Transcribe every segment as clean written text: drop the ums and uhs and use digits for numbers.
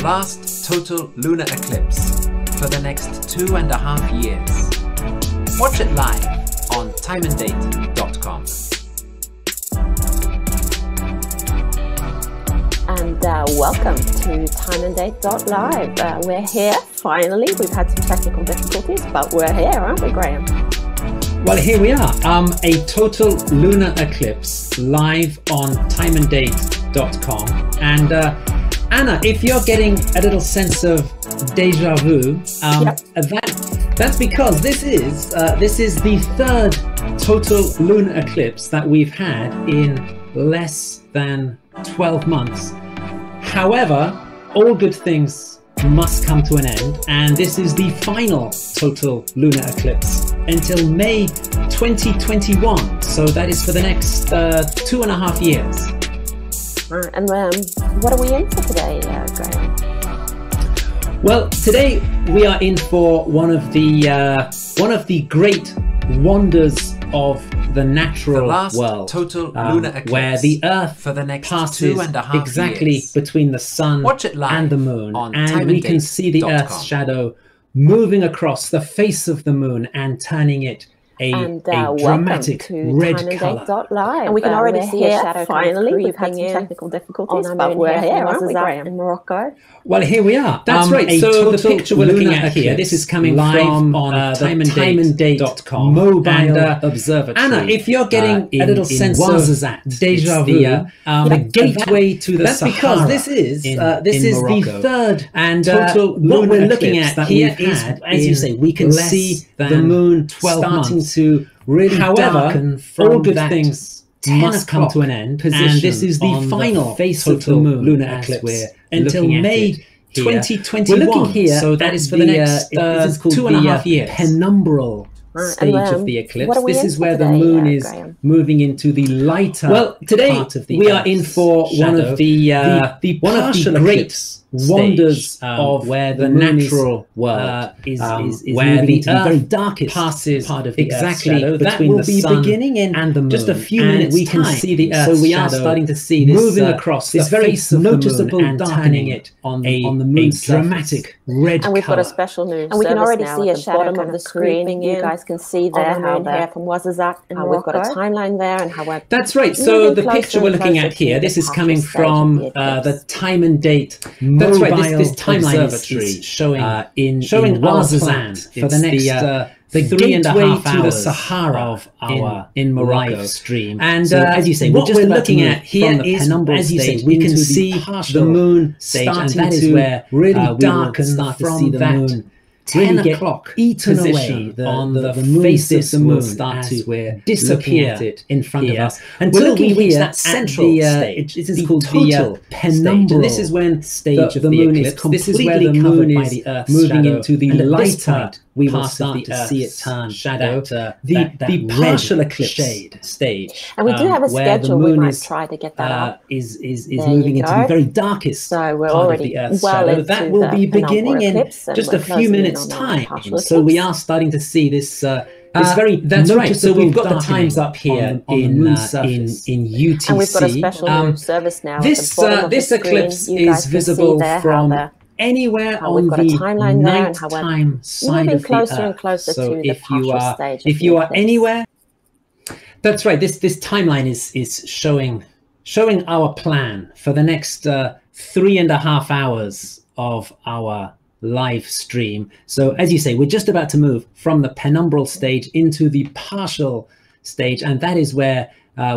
last total lunar eclipse for the next 2.5 years. Watch it live on timeanddate.com. And welcome to timeanddate.live. We're here finally. We've had some technical difficulties, but we're here, aren't we, Graham? Well, here we are. A total lunar eclipse live on timeanddate.com. And Anna, if you're getting a little sense of deja vu, Yep. that's because this is the third total lunar eclipse that we've had in less than 12 months. However, all good things must come to an end, and this is the final total lunar eclipse until May 2021. So that is for the next 2.5 years. And what are we in for today, Graham? Well, today we are in for one of the great wonders of the natural world, total lunar eclipse where the Earth for the next passes 2.5 exactly years. between the sun Watch it live and the moon, on and we can see the timeanddate.com. Earth's shadow moving across the face of the moon and turning it a dramatic red colour. And we can already see a shadow finally. We've had some technical difficulties, but we're here, aren't we, Graham? In Morocco. Well, here we are. That's right. So the picture we're looking at here, this is coming from on timeanddate.com mobile observatory. Anna, if you're getting a little sense of deja vu, the gateway to the Sahara, because this is the third and total what we're looking at here is, as you say, we can see the moon starting to really darken from all good things must come to an end, and this is the final face of the moon lunar eclipse until May 2021. We're looking here, so that is for the next 2.5 years. Penumbral stage of the eclipse. This is where the moon is moving into the lighter part of the we are in for one of the great wonders of where the natural world is where moving into the very darkest part of the exactly Earth's that will be beginning in and the moon. Just a few minutes we can see the Earth, so we are starting to see this moving across this very noticeable darkening it on the moon's dramatic red and we've got a special news, and we can already see a shadow bottom of the screen. You guys can see there how they're from Ouarzazate, and we've got a timeline there, and how we're that's right. So the picture we're looking at here, this is coming from the Time and Date. That's right. This timeline is showing Ouarzazate for the next the 3.5 hours to the Sahara of our in Morocco live stream. And so, as you say, what we're looking at here is, as you say, we can see the moon starting and that is where really dark and start to see the moon really get eaten away on the face of the moon, start to disappear in front of us until we reach that central stage. This is called the penumbral. This is when stage of the moon is completely covered by the Earth's moving into the lighter. We will start to see it turn shadow, the partial eclipse stage. And we do have a schedule. We might try to get that up. Is moving into the very darkest part of the Earth's shadow. That will be beginning in just a few minutes time. So we are starting to see this very that's right. So we've got the times up here in UTC, and we've got a special news service now. This eclipse is visible from anywhere on the nighttime side of the Earth. So if you are anywhere, that's right. This timeline is showing our plan for the next 3.5 hours of our live stream. So as you say, we're just about to move from the penumbral stage into the partial stage, and that is where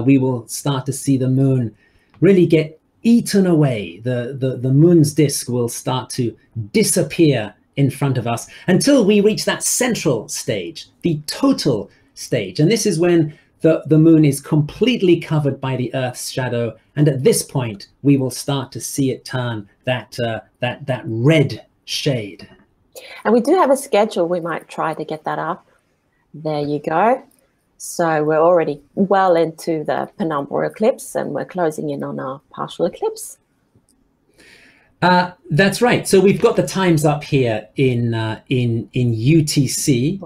we will start to see the moon really get eaten away. The moon's disk will start to disappear in front of us until we reach that central stage, the total stage. And this is when the moon is completely covered by the Earth's shadow, and at this point we will start to see it turn that red shade. And we do have a schedule. We might try to get that up. There you go. So we're already well into the penumbral eclipse, and we're closing in on our partial eclipse. That's right. So we've got the times up here in UTC.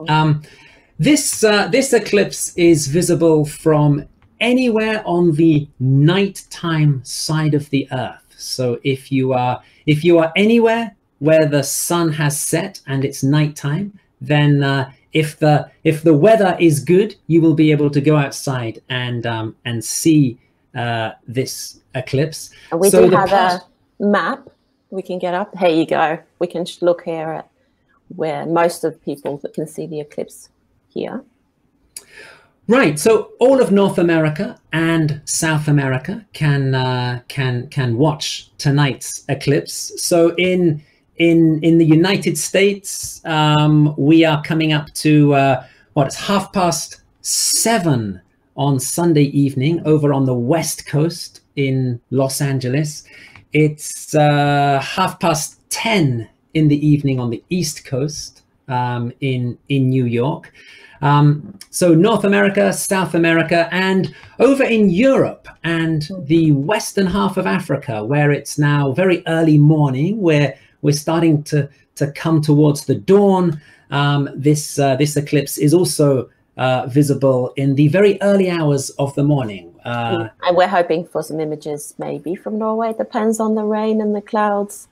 This eclipse is visible from anywhere on the nighttime side of the Earth. So if you are anywhere where the sun has set and it's nighttime, then if the weather is good, you will be able to go outside and see this eclipse. And we do have a map we can get up. Here you go. We can look here at where most of people that can see the eclipse here. Right. So all of North America and South America can watch tonight's eclipse. So in the United States, we are coming up to it's 7:30 on Sunday evening over on the West Coast in Los Angeles. It's 10:30 in the evening on the East Coast in New York. So North America, South America, and over in Europe and the western half of Africa, where it's now very early morning, where we're starting to come towards the dawn. This eclipse is also visible in the very early hours of the morning. And we're hoping for some images maybe from Norway. It depends on the rain and the clouds.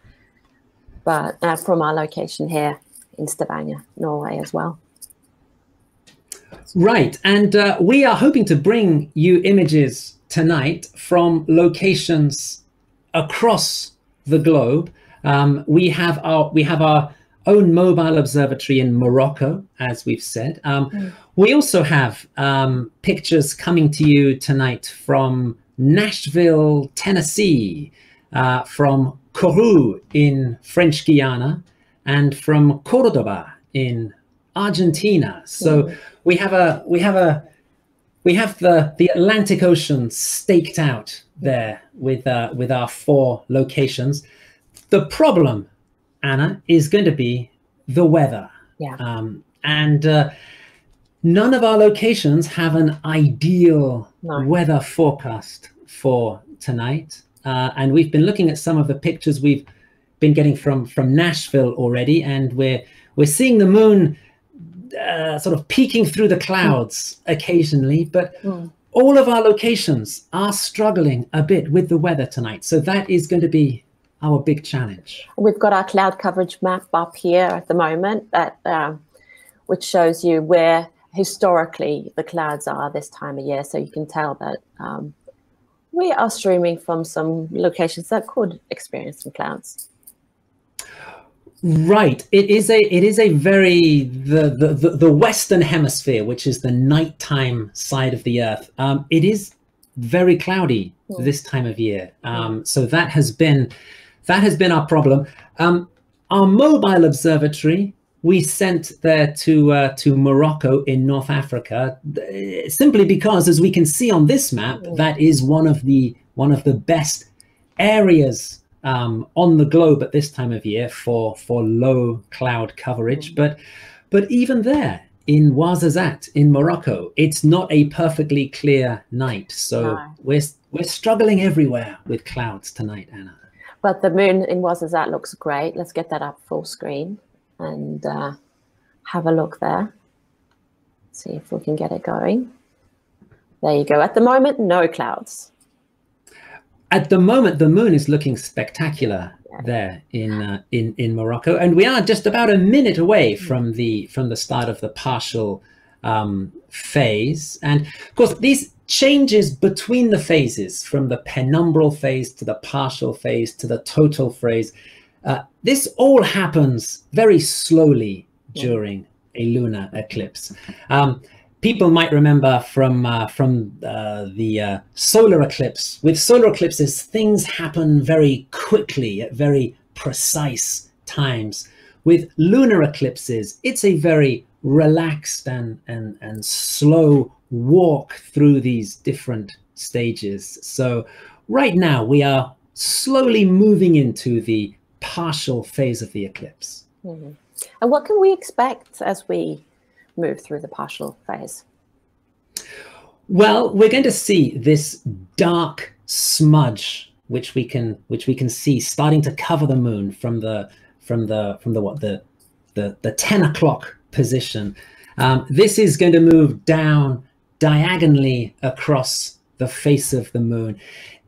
But from our location here in Stavanger, Norway as well. Right. And we are hoping to bring you images tonight from locations across the globe. We have our own mobile observatory in Morocco, as we've said. We also have pictures coming to you tonight from Nashville, Tennessee, from Kourou in French Guiana, and from Cordoba in Argentina. So we have the Atlantic Ocean staked out there with our 4 locations. The problem, Anna, is going to be the weather. Yeah. And none of our locations have an ideal weather forecast for tonight. And we've been looking at some of the pictures we've been getting from Nashville already, and we're seeing the moon sort of peeking through the clouds occasionally, but all of our locations are struggling a bit with the weather tonight. So that is going to be our big challenge. We've got our cloud coverage map up here at the moment, that which shows you where historically the clouds are this time of year. So you can tell that we are streaming from some locations that could experience some clouds. Right. It is a very the Western Hemisphere, which is the nighttime side of the Earth. It is very cloudy this time of year. So that has been our problem. Our mobile observatory we sent there to Morocco in North Africa, simply because, as we can see on this map, that is one of the best areas on the globe at this time of year for low cloud coverage. But even there in Ouarzazate in Morocco, it's not a perfectly clear night. So we're struggling everywhere with clouds tonight, Anna. But the moon in Ouarzazate looks great. Let's get that up full screen and have a look there. See if we can get it going. There you go. At the moment, no clouds. At the moment, the moon is looking spectacular there in Morocco, and we are just about a minute away from the start of the partial phase. And of course, these changes between the phases, from the penumbral phase to the partial phase to the total phase, this all happens very slowly during a lunar eclipse. People might remember from the solar eclipse. With solar eclipses, things happen very quickly at very precise times. With lunar eclipses, it's a very relaxed and slow walk through these different stages. So right now we are slowly moving into the partial phase of the eclipse. And what can we expect as we move through the partial phase? Well, we're going to see this dark smudge, which we can see starting to cover the moon from the 10 o'clock position. This is going to move down diagonally across the face of the moon,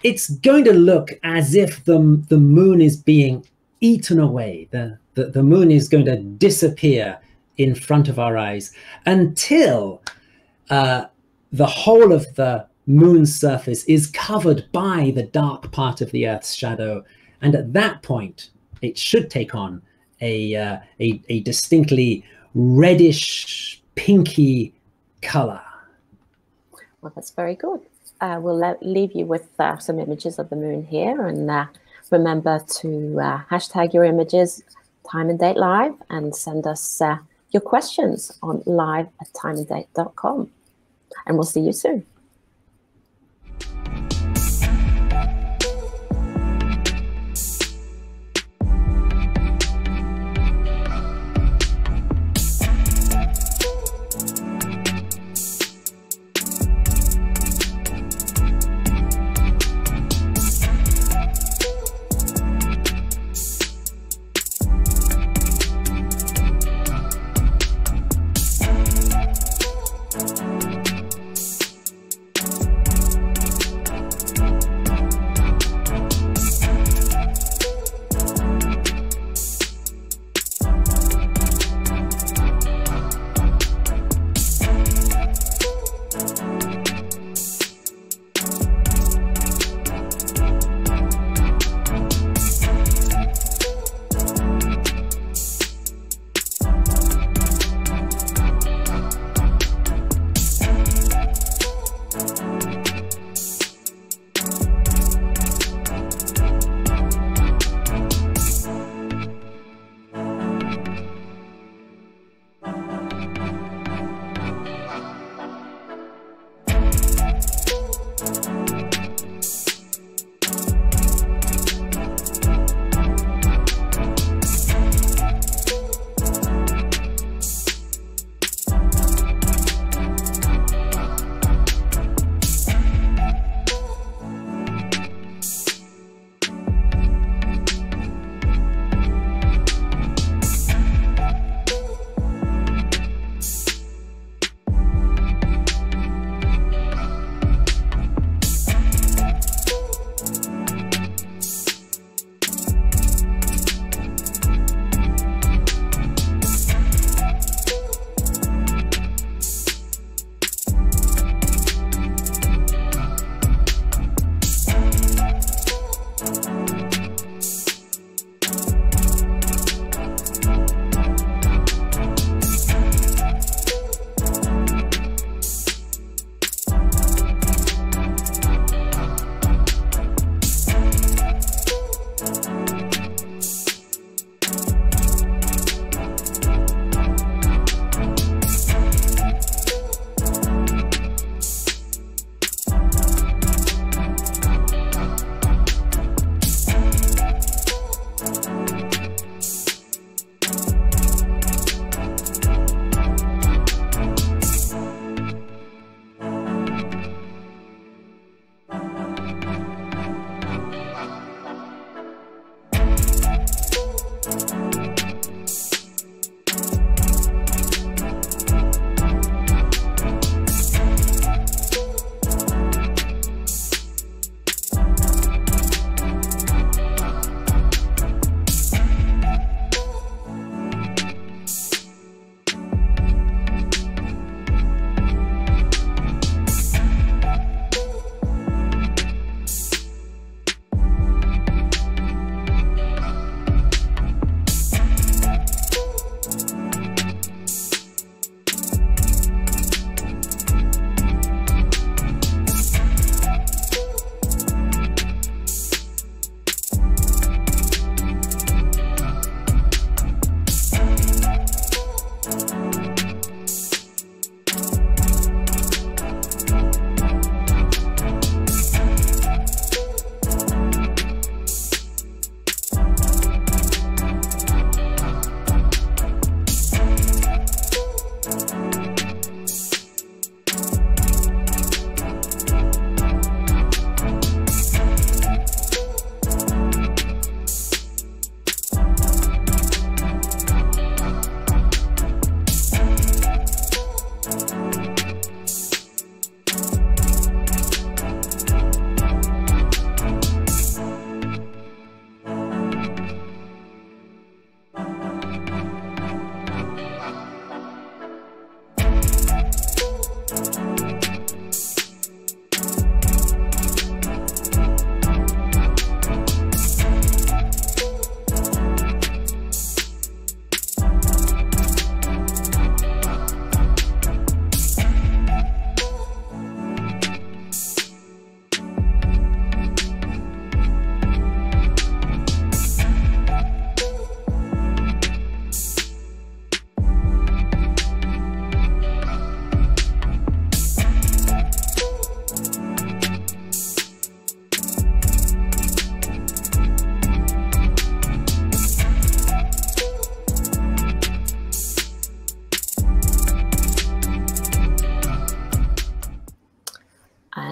it's going to look as if the moon is being eaten away. The moon is going to disappear in front of our eyes until the whole of the moon's surface is covered by the dark part of the Earth's shadow. And at that point, it should take on a distinctly reddish, pinky color. Well, that's very good. We'll leave you with some images of the moon here, and remember to hashtag your images Time and Date Live, and send us your questions on live@timeanddate.com. And we'll see you soon.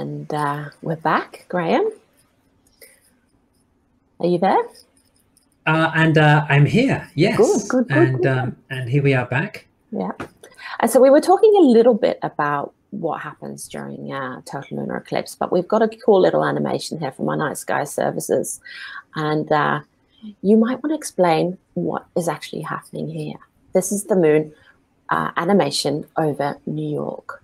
And we're back. Graham, are you there? And I'm here, yes. Good. And here we are back. Yeah. And so we were talking a little bit about what happens during total lunar eclipse, but we've got a cool little animation here from our Night Sky Services. And you might want to explain what is actually happening here. This is the moon animation over New York.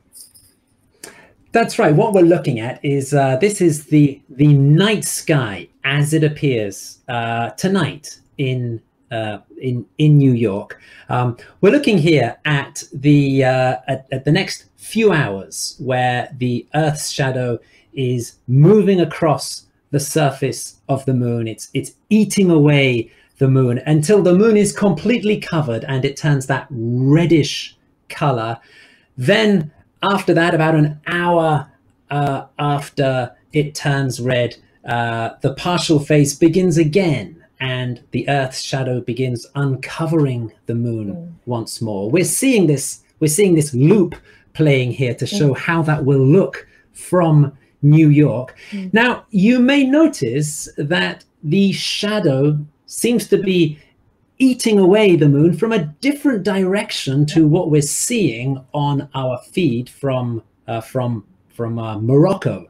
That's right. What we're looking at is this is the night sky as it appears tonight in New York. We're looking here at the next few hours where the Earth's shadow is moving across the surface of the moon. It's eating away the moon until the moon is completely covered and it turns that reddish color. Then after that, about an hour after it turns red, the partial phase begins again and the Earth's shadow begins uncovering the moon once more. We're seeing this loop playing here to show how that will look from New York. Now, you may notice that the shadow seems to be eating away the moon from a different direction to what we're seeing on our feed from Morocco.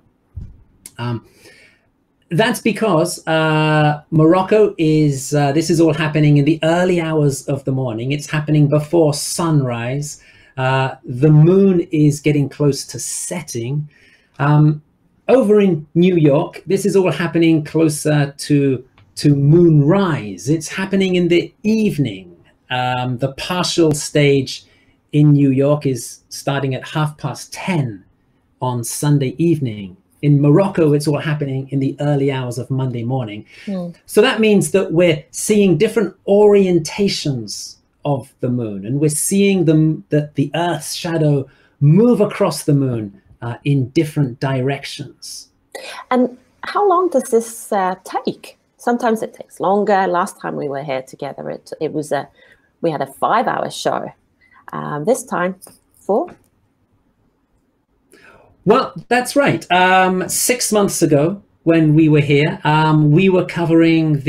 That's because Morocco is, this is all happening in the early hours of the morning. It's happening before sunrise. The moon is getting close to setting. Over in New York, this is all happening closer to moonrise. It's happening in the evening. The partial stage in New York is starting at 10:30 on Sunday evening. In Morocco, it's all happening in the early hours of Monday morning. So that means that we're seeing different orientations of the moon, and we're seeing the Earth's shadow move across the moon in different directions. And how long does this take? Sometimes it takes longer. Last time we were here together, we had a 5-hour show. This time, 4. Well, that's right. 6 months ago, when we were here, we were covering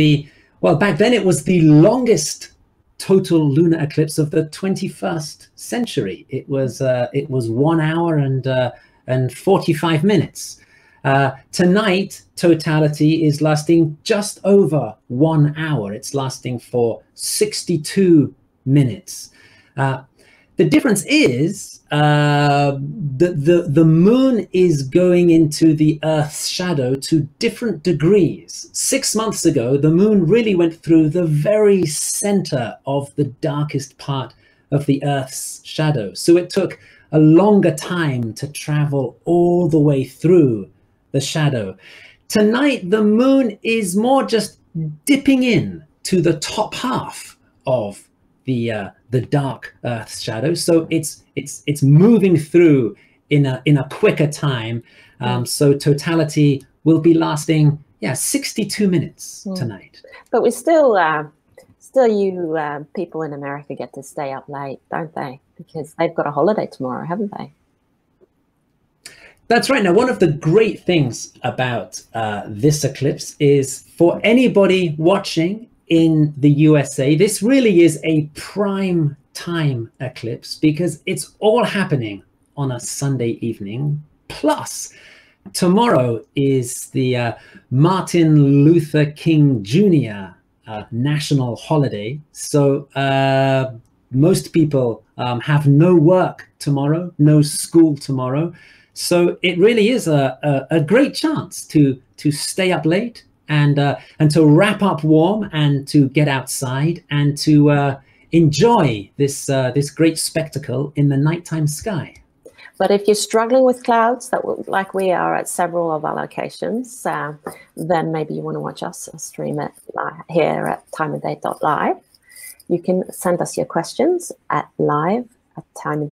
back then it was the longest total lunar eclipse of the 21st century. It was 1 hour and 45 minutes. Tonight, totality is lasting just over 1 hour. It's lasting for 62 minutes. The difference is the moon is going into the Earth's shadow to different degrees. 6 months ago, the moon really went through the very center of the darkest part of the Earth's shadow. So it took a longer time to travel all the way through the shadow. Tonight, the moon is more just dipping in to the top half of the dark Earth's shadow, so it's moving through in a quicker time. So totality will be lasting 62 minutes tonight. But we still you people in America get to stay up late, don't they? Because they've got a holiday tomorrow, haven't they? That's right. Now, one of the great things about this eclipse is for anybody watching in the USA, this really is a prime time eclipse because it's all happening on a Sunday evening. Plus, tomorrow is the Martin Luther King Jr. National holiday. So most people have no work tomorrow, no school tomorrow. So it really is a great chance to stay up late and to wrap up warm and to get outside and to enjoy this great spectacle in the nighttime sky. But if you're struggling with clouds, like we are at several of our locations, then maybe you want to watch us stream it here at timeanddate.live. You can send us your questions at live@timeanddate.live.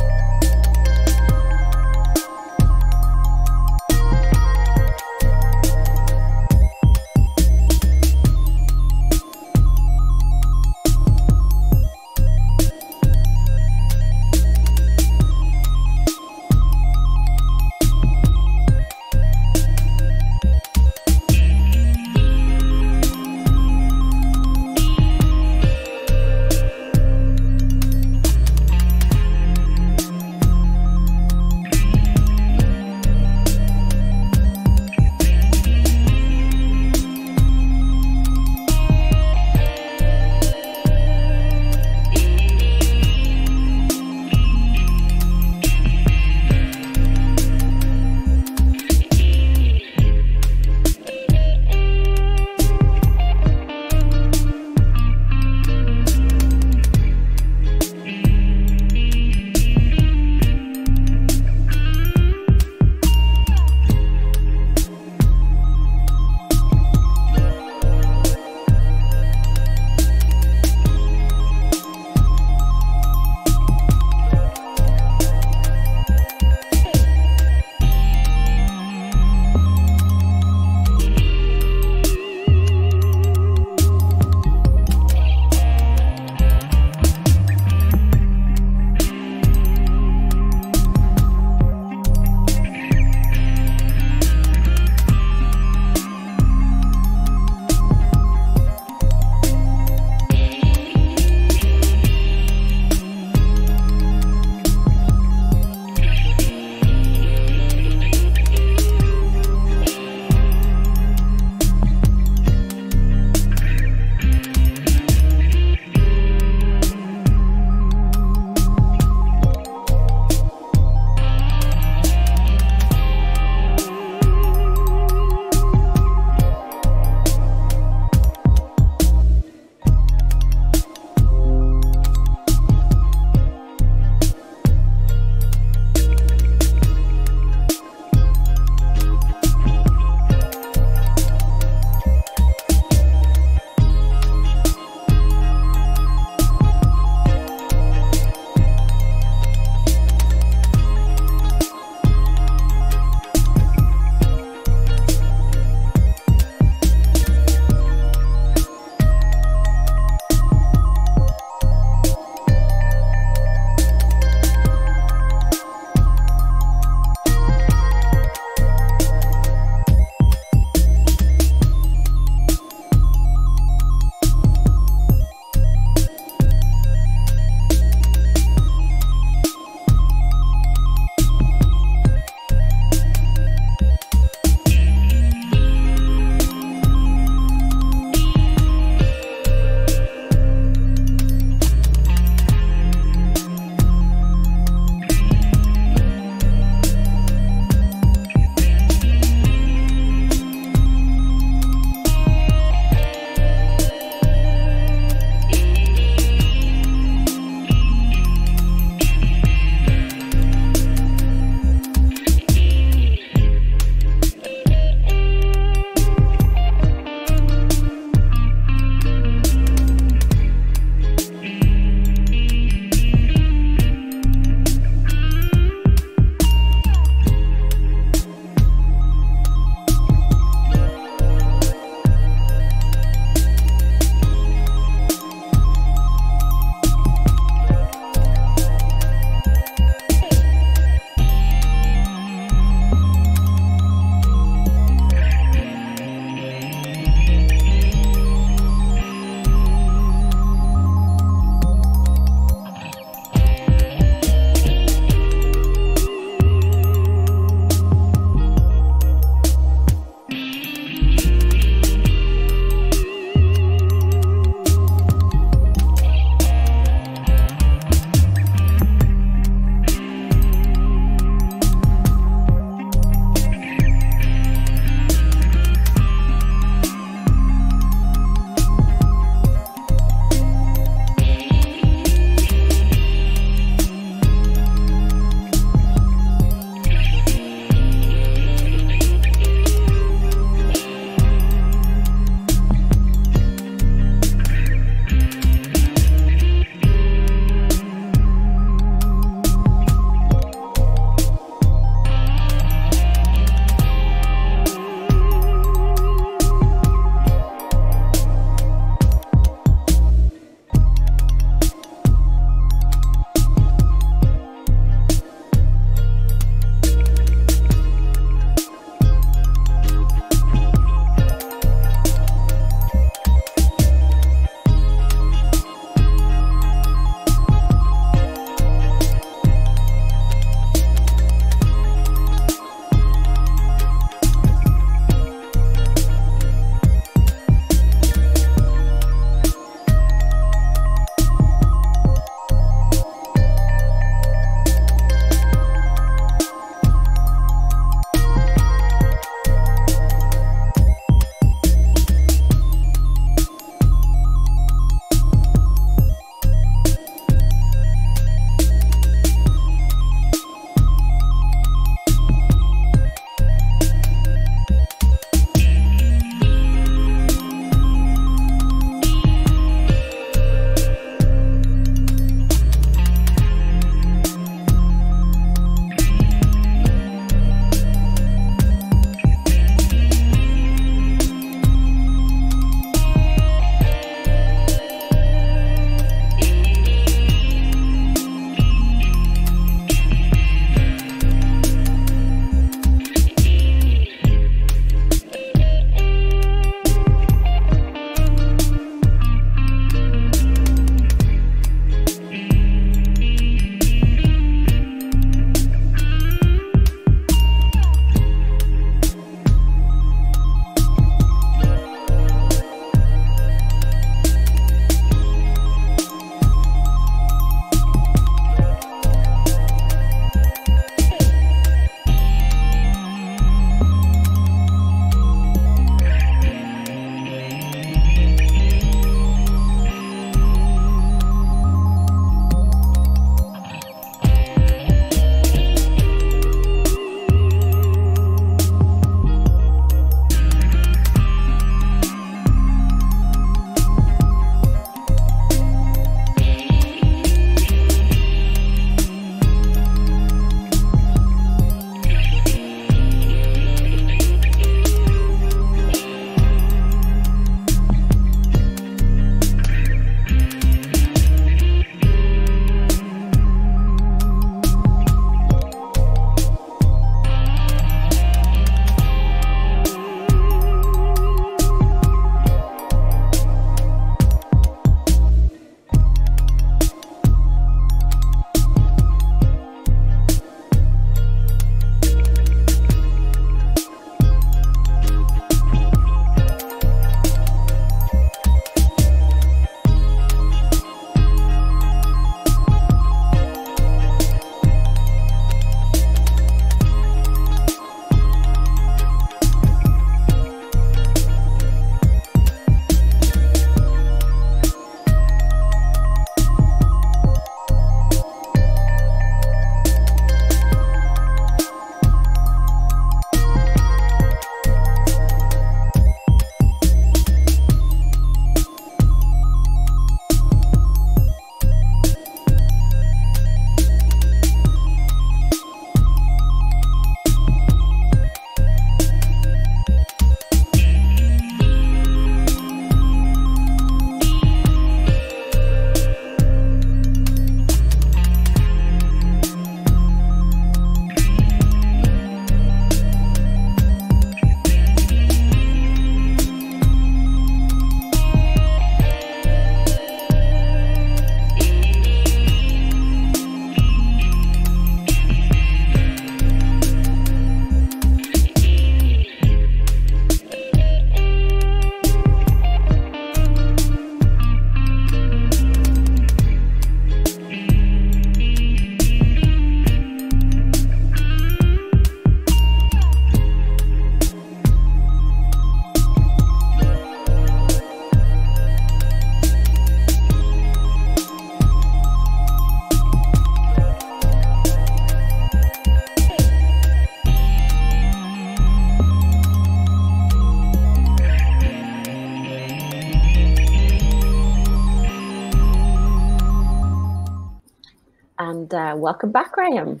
welcome back, Graham.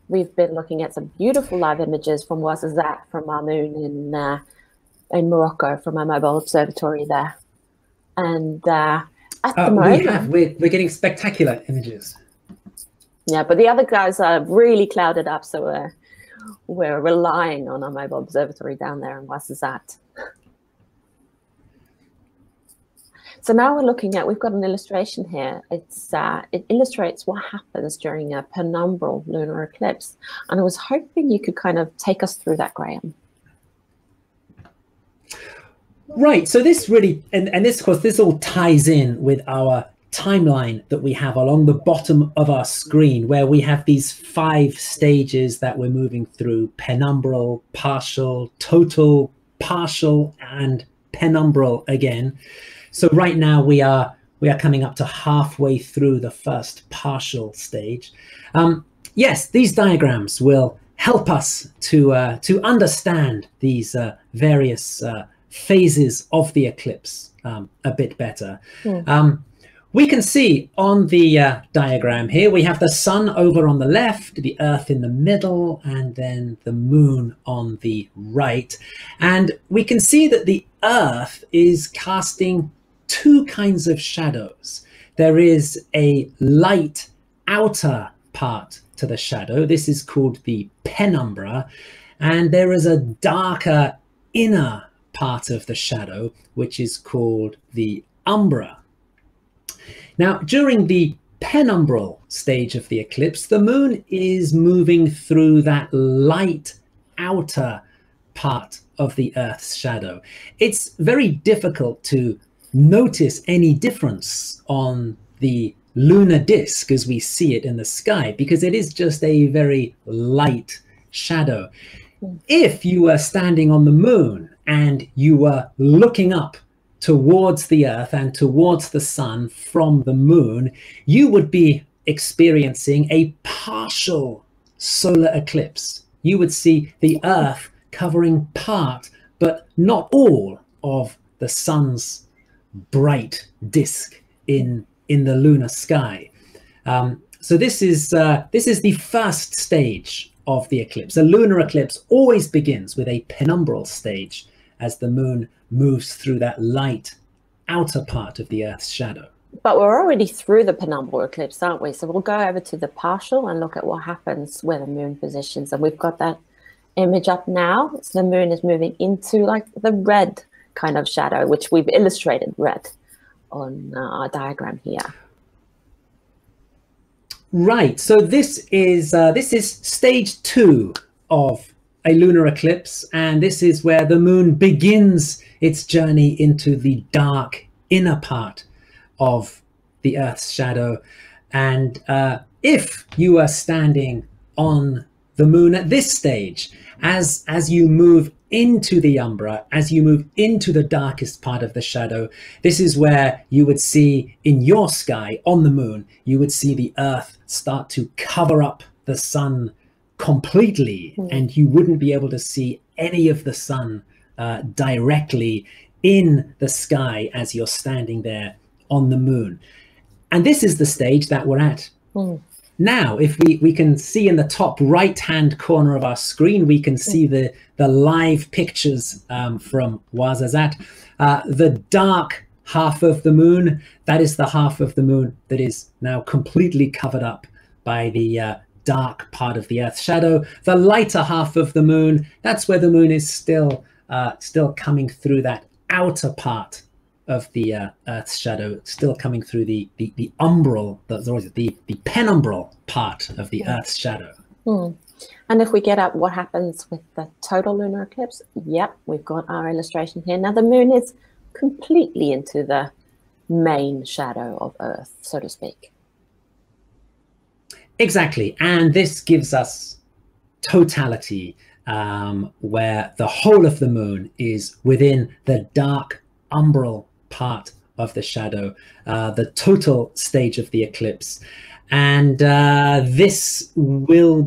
We've been looking at some beautiful live images from Ouarzazate, from our moon in Morocco, from our mobile observatory there. And at the moment... We're getting spectacular images. Yeah, but the other guys are really clouded up, so we're relying on our mobile observatory down there in Ouarzazate. So now we're looking at, we've got an illustration here. It illustrates what happens during a penumbral lunar eclipse. And I was hoping you could kind of take us through that, Graham. Right, so this really, and this, of course, this all ties in with our timeline that we have along the bottom of our screen, where we have these 5 stages that we're moving through: penumbral, partial, total, partial, and penumbral again. So right now we are coming up to halfway through the first partial stage. Yes, these diagrams will help us to understand these various phases of the eclipse a bit better. We can see on the diagram here, we have the sun over on the left, the earth in the middle, and then the moon on the right. And we can see that the earth is casting 2 kinds of shadows. There is a light outer part to the shadow. This is called the penumbra. And there is a darker inner part of the shadow, which is called the umbra. Now, during the penumbral stage of the eclipse, the moon is moving through that light outer part of the Earth's shadow. It's very difficult to notice any difference on the lunar disk as we see it in the sky, because it is just a very light shadow. If you were standing on the moon and you were looking up towards the Earth and towards the sun from the moon, you would be experiencing a partial solar eclipse. You would see the Earth covering part, but not all of the sun's bright disk in the lunar sky. So this is the first stage of the eclipse. A lunar eclipse always begins with a penumbral stage as the moon moves through that light outer part of the Earth's shadow. But we're already through the penumbral eclipse, aren't we? So we'll go over to the partial and look at what happens where the moon positions. And we've got that image up now. So the moon is moving into like the red kind of shadow, which we've illustrated red on our diagram here. Right. So this is stage 2 of a lunar eclipse, and this is where the moon begins its journey into the dark inner part of the Earth's shadow. And if you are standing on the moon at this stage, as you move into the umbra, as you move into the darkest part of the shadow, this is where you would see in your sky on the moon, you would see the Earth start to cover up the sun completely, and you wouldn't be able to see any of the sun directly in the sky as you're standing there on the moon. And this is the stage that we're at. Now, if we can see in the top right-hand corner of our screen, we can see the live pictures from Ouarzazate. The dark half of the moon, that is the half of the moon that is now completely covered up by the dark part of the Earth's shadow. The lighter half of the moon, that's where the moon is still coming through that outer part of the Earth's shadow, still coming through the umbral, the penumbral part of the Earth's shadow. And if we get up what happens with the total lunar eclipse, yep, we've got our illustration here. Now the moon is completely into the main shadow of Earth, so to speak. Exactly, and this gives us totality, where the whole of the moon is within the dark umbral part of the shadow, the total stage of the eclipse. And this is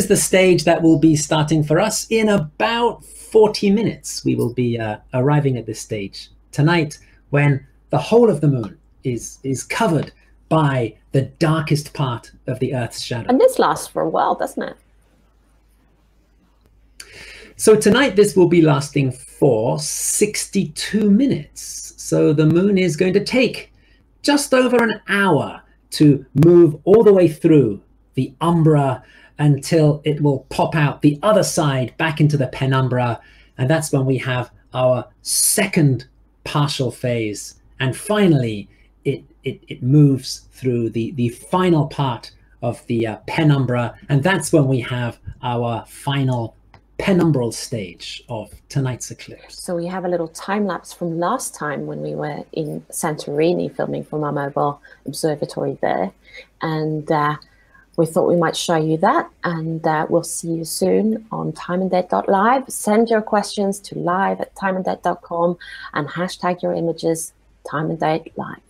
the stage that will be starting for us in about 40 minutes. We will be arriving at this stage tonight, when the whole of the moon is covered by the darkest part of the Earth's shadow. And this lasts for a while, doesn't it? So tonight this will be lasting for 62 minutes. So the moon is going to take just over an hour to move all the way through the umbra until it will pop out the other side back into the penumbra. And that's when we have our second partial phase. And finally, it moves through the final part of the penumbra. And that's when we have our final penumbral stage of tonight's eclipse. So we have a little time lapse from last time when we were in Santorini filming from our mobile observatory there. And we thought we might show you that. And we'll see you soon on timeanddate.live. Send your questions to live@timeanddate.com and hashtag your images timeanddate.live.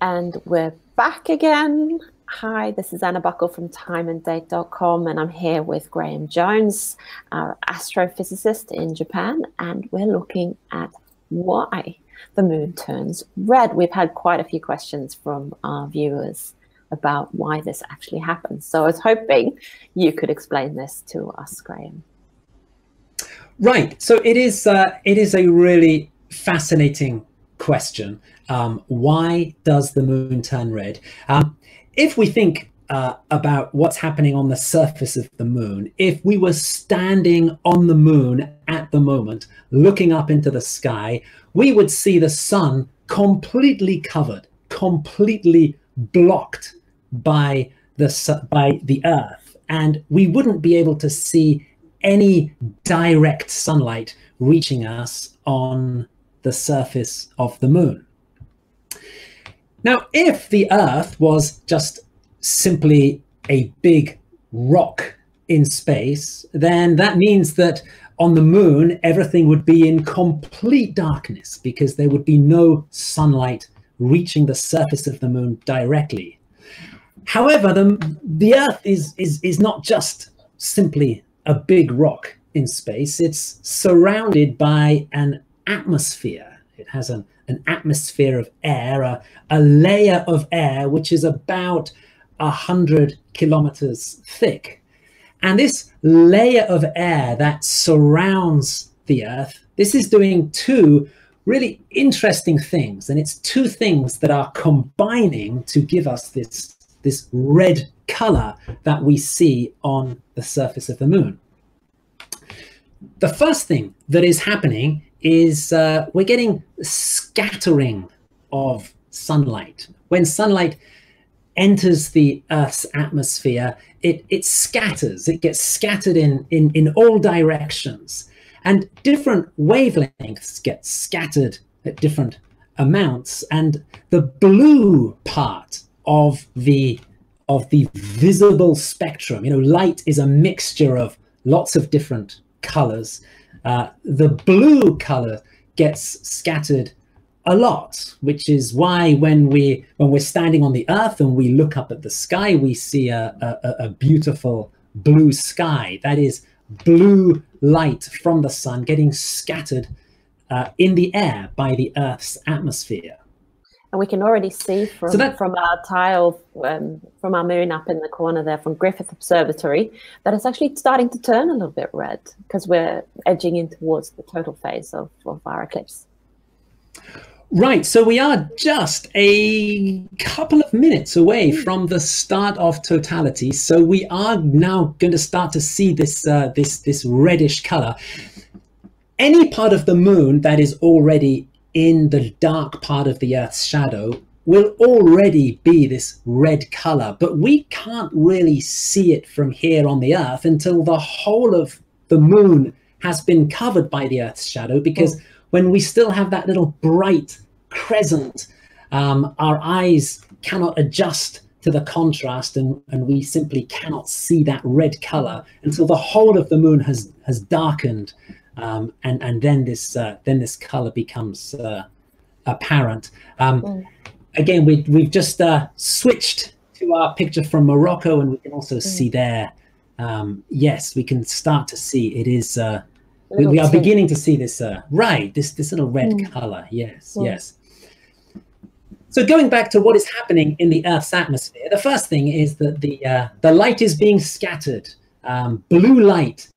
And we're back again. Hi, this is Anna Buckle from timeanddate.com, and I'm here with Graham Jones, our astrophysicist in Japan, and we're looking at why the moon turns red. We've had quite a few questions from our viewers about why this actually happens. So I was hoping you could explain this to us, Graham. Right. So it is a really fascinating question. Why does the moon turn red? If we think about what's happening on the surface of the moon, if we were standing on the moon at the moment, looking up into the sky, we would see the sun completely covered, completely blocked by the Earth, and we wouldn't be able to see any direct sunlight reaching us on the surface of the moon. Now, if the Earth was just simply a big rock in space, then that means that on the moon, everything would be in complete darkness because there would be no sunlight reaching the surface of the moon directly. However, the Earth is not just simply a big rock in space. It's surrounded by an atmosphere. It has an atmosphere of air, a layer of air which is about 100 kilometers thick. And this layer of air that surrounds the Earth, this is doing two really interesting things. And it's two things that are combining to give us this red color that we see on the surface of the moon. The first thing that is happening is we're getting scattering of sunlight. When sunlight enters the Earth's atmosphere, it scatters. It gets scattered in all directions, and different wavelengths get scattered at different amounts. And the blue part of the visible spectrum, light is a mixture of lots of different colors. The blue color gets scattered a lot, which is why when we're standing on the Earth and we look up at the sky, we see a beautiful blue sky. That is blue light from the sun getting scattered in the air by the Earth's atmosphere. And we can already see from our tile, from our moon up in the corner there from Griffith Observatory, that it's actually starting to turn a little bit red because we're edging in towards the total phase of our eclipse. Right, so we are just a couple of minutes away from the start of totality. So we are now going to start to see this reddish color. Any part of the moon that is already in the dark part of the Earth's shadow will already be this red color, but we can't really see it from here on the Earth until the whole of the moon has been covered by the Earth's shadow, because when we still have that little bright crescent, our eyes cannot adjust to the contrast, and we simply cannot see that red color until the whole of the moon has darkened. And then this color becomes apparent. Again, we've just switched to our picture from Morocco, and we can also see there. Yes, we can start to see it is. We are beginning to see this this little red color. Yes, yes. So going back to what is happening in the Earth's atmosphere, the first thing is that the light is being scattered. Blue light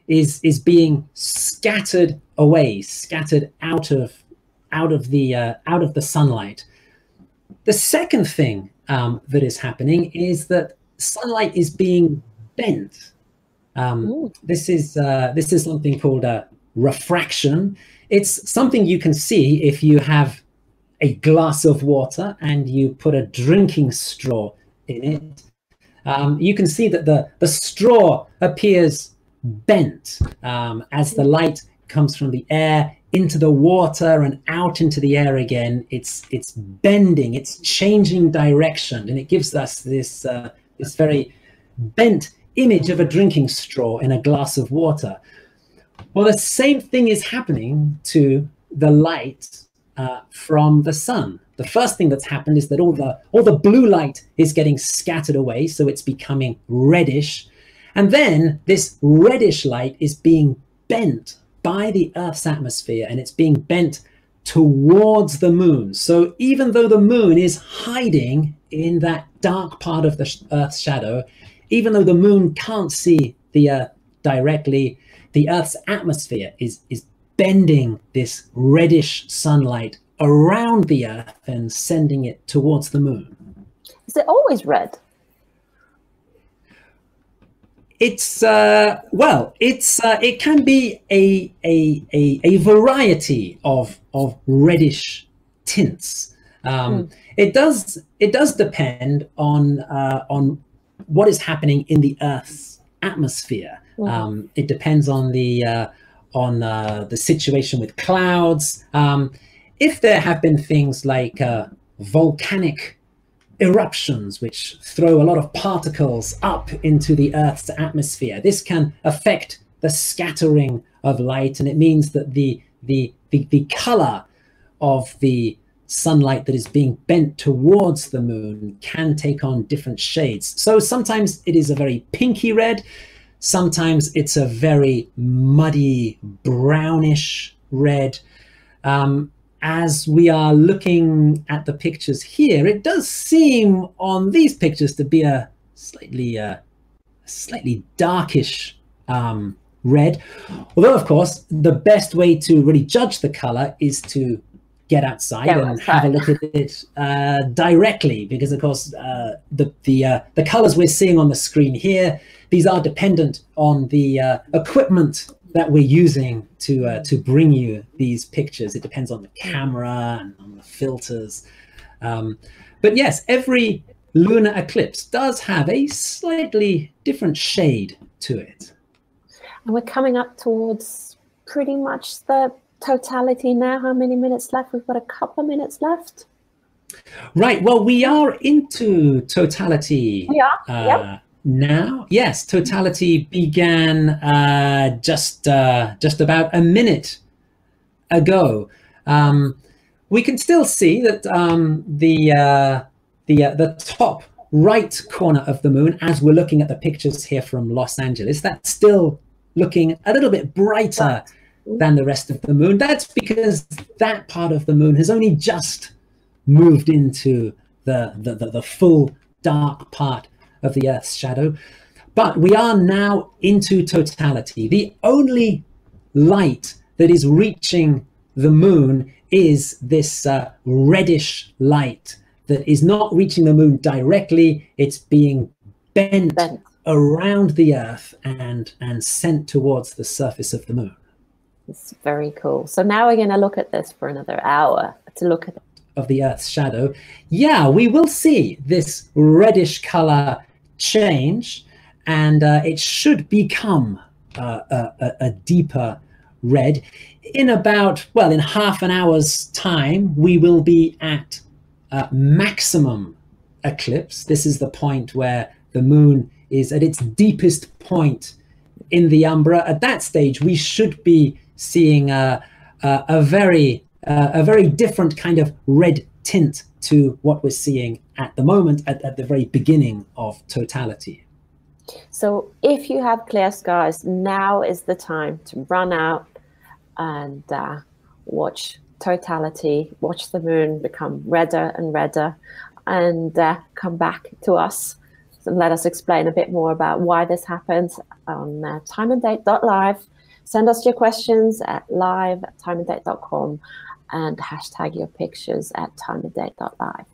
is being scattered away, scattered out of the sunlight. The second thing that is happening is that sunlight is being bent. This is something called refraction. It's something you can see if you have a glass of water and you put a drinking straw in it. You can see that the straw appears bent as the light comes from the air into the water and out into the air again. It's bending, it's changing direction, and it gives us this very bent image of a drinking straw in a glass of water. Well, the same thing is happening to the light from the sun. The first thing that's happened is that all the blue light is getting scattered away, so it's becoming reddish. And then this reddish light is being bent by the Earth's atmosphere, and it's being bent towards the moon. So even though the moon is hiding in that dark part of the Earth's shadow, even though the moon can't see the Earth directly, the Earth's atmosphere is bending this reddish sunlight around the Earth and sending it towards the moon. Is it always red? It's it can be a variety of reddish tints. It does depend on what is happening in the Earth's atmosphere. It depends on the situation with clouds. If there have been things like volcanic eruptions, which throw a lot of particles up into the Earth's atmosphere, this can affect the scattering of light, and it means that the color of the sunlight that is being bent towards the moon can take on different shades. So sometimes it is a very pinky red, sometimes it's a very muddy brownish red. As we are looking at the pictures here, it does seem on these pictures to be a slightly darkish red. Although, of course, the best way to really judge the color is to get outside and have a look at it directly, because, of course, the colors we're seeing on the screen here, these are dependent on the equipment that we're using to bring you these pictures. It depends on the camera and on the filters. But yes, every lunar eclipse does have a slightly different shade to it. And we're coming up towards pretty much the totality now. How many minutes left? We've got a couple of minutes left. Right. Well, we are into totality. We are. Yep. Now, yes, totality began just about a minute ago. We can still see that the top right corner of the moon, as we're looking at the pictures here from Los Angeles, that's still looking a little bit brighter than the rest of the moon. That's because that part of the moon has only just moved into the full dark part of the Earth's shadow. But we are now into totality. The only light that is reaching the moon is this reddish light that is not reaching the moon directly. It's being bent around the Earth and sent towards the surface of the moon. It's very cool. So now we're going to look at this for another hour to look at of the Earth's shadow. Yeah, we will see this reddish color change, and it should become a deeper red. In about, well, in half an hour's time, we will be at maximum eclipse. This is the point where the moon is at its deepest point in the umbra. At that stage, we should be seeing a very different kind of red tint to what we're seeing at the moment, at the very beginning of totality. So if you have clear skies, now is the time to run out and watch totality, watch the moon become redder and redder, and come back to us and let us explain a bit more about why this happens on timeanddate.live. Send us your questions at live@timeanddate.com and hashtag your pictures at timeanddate.live.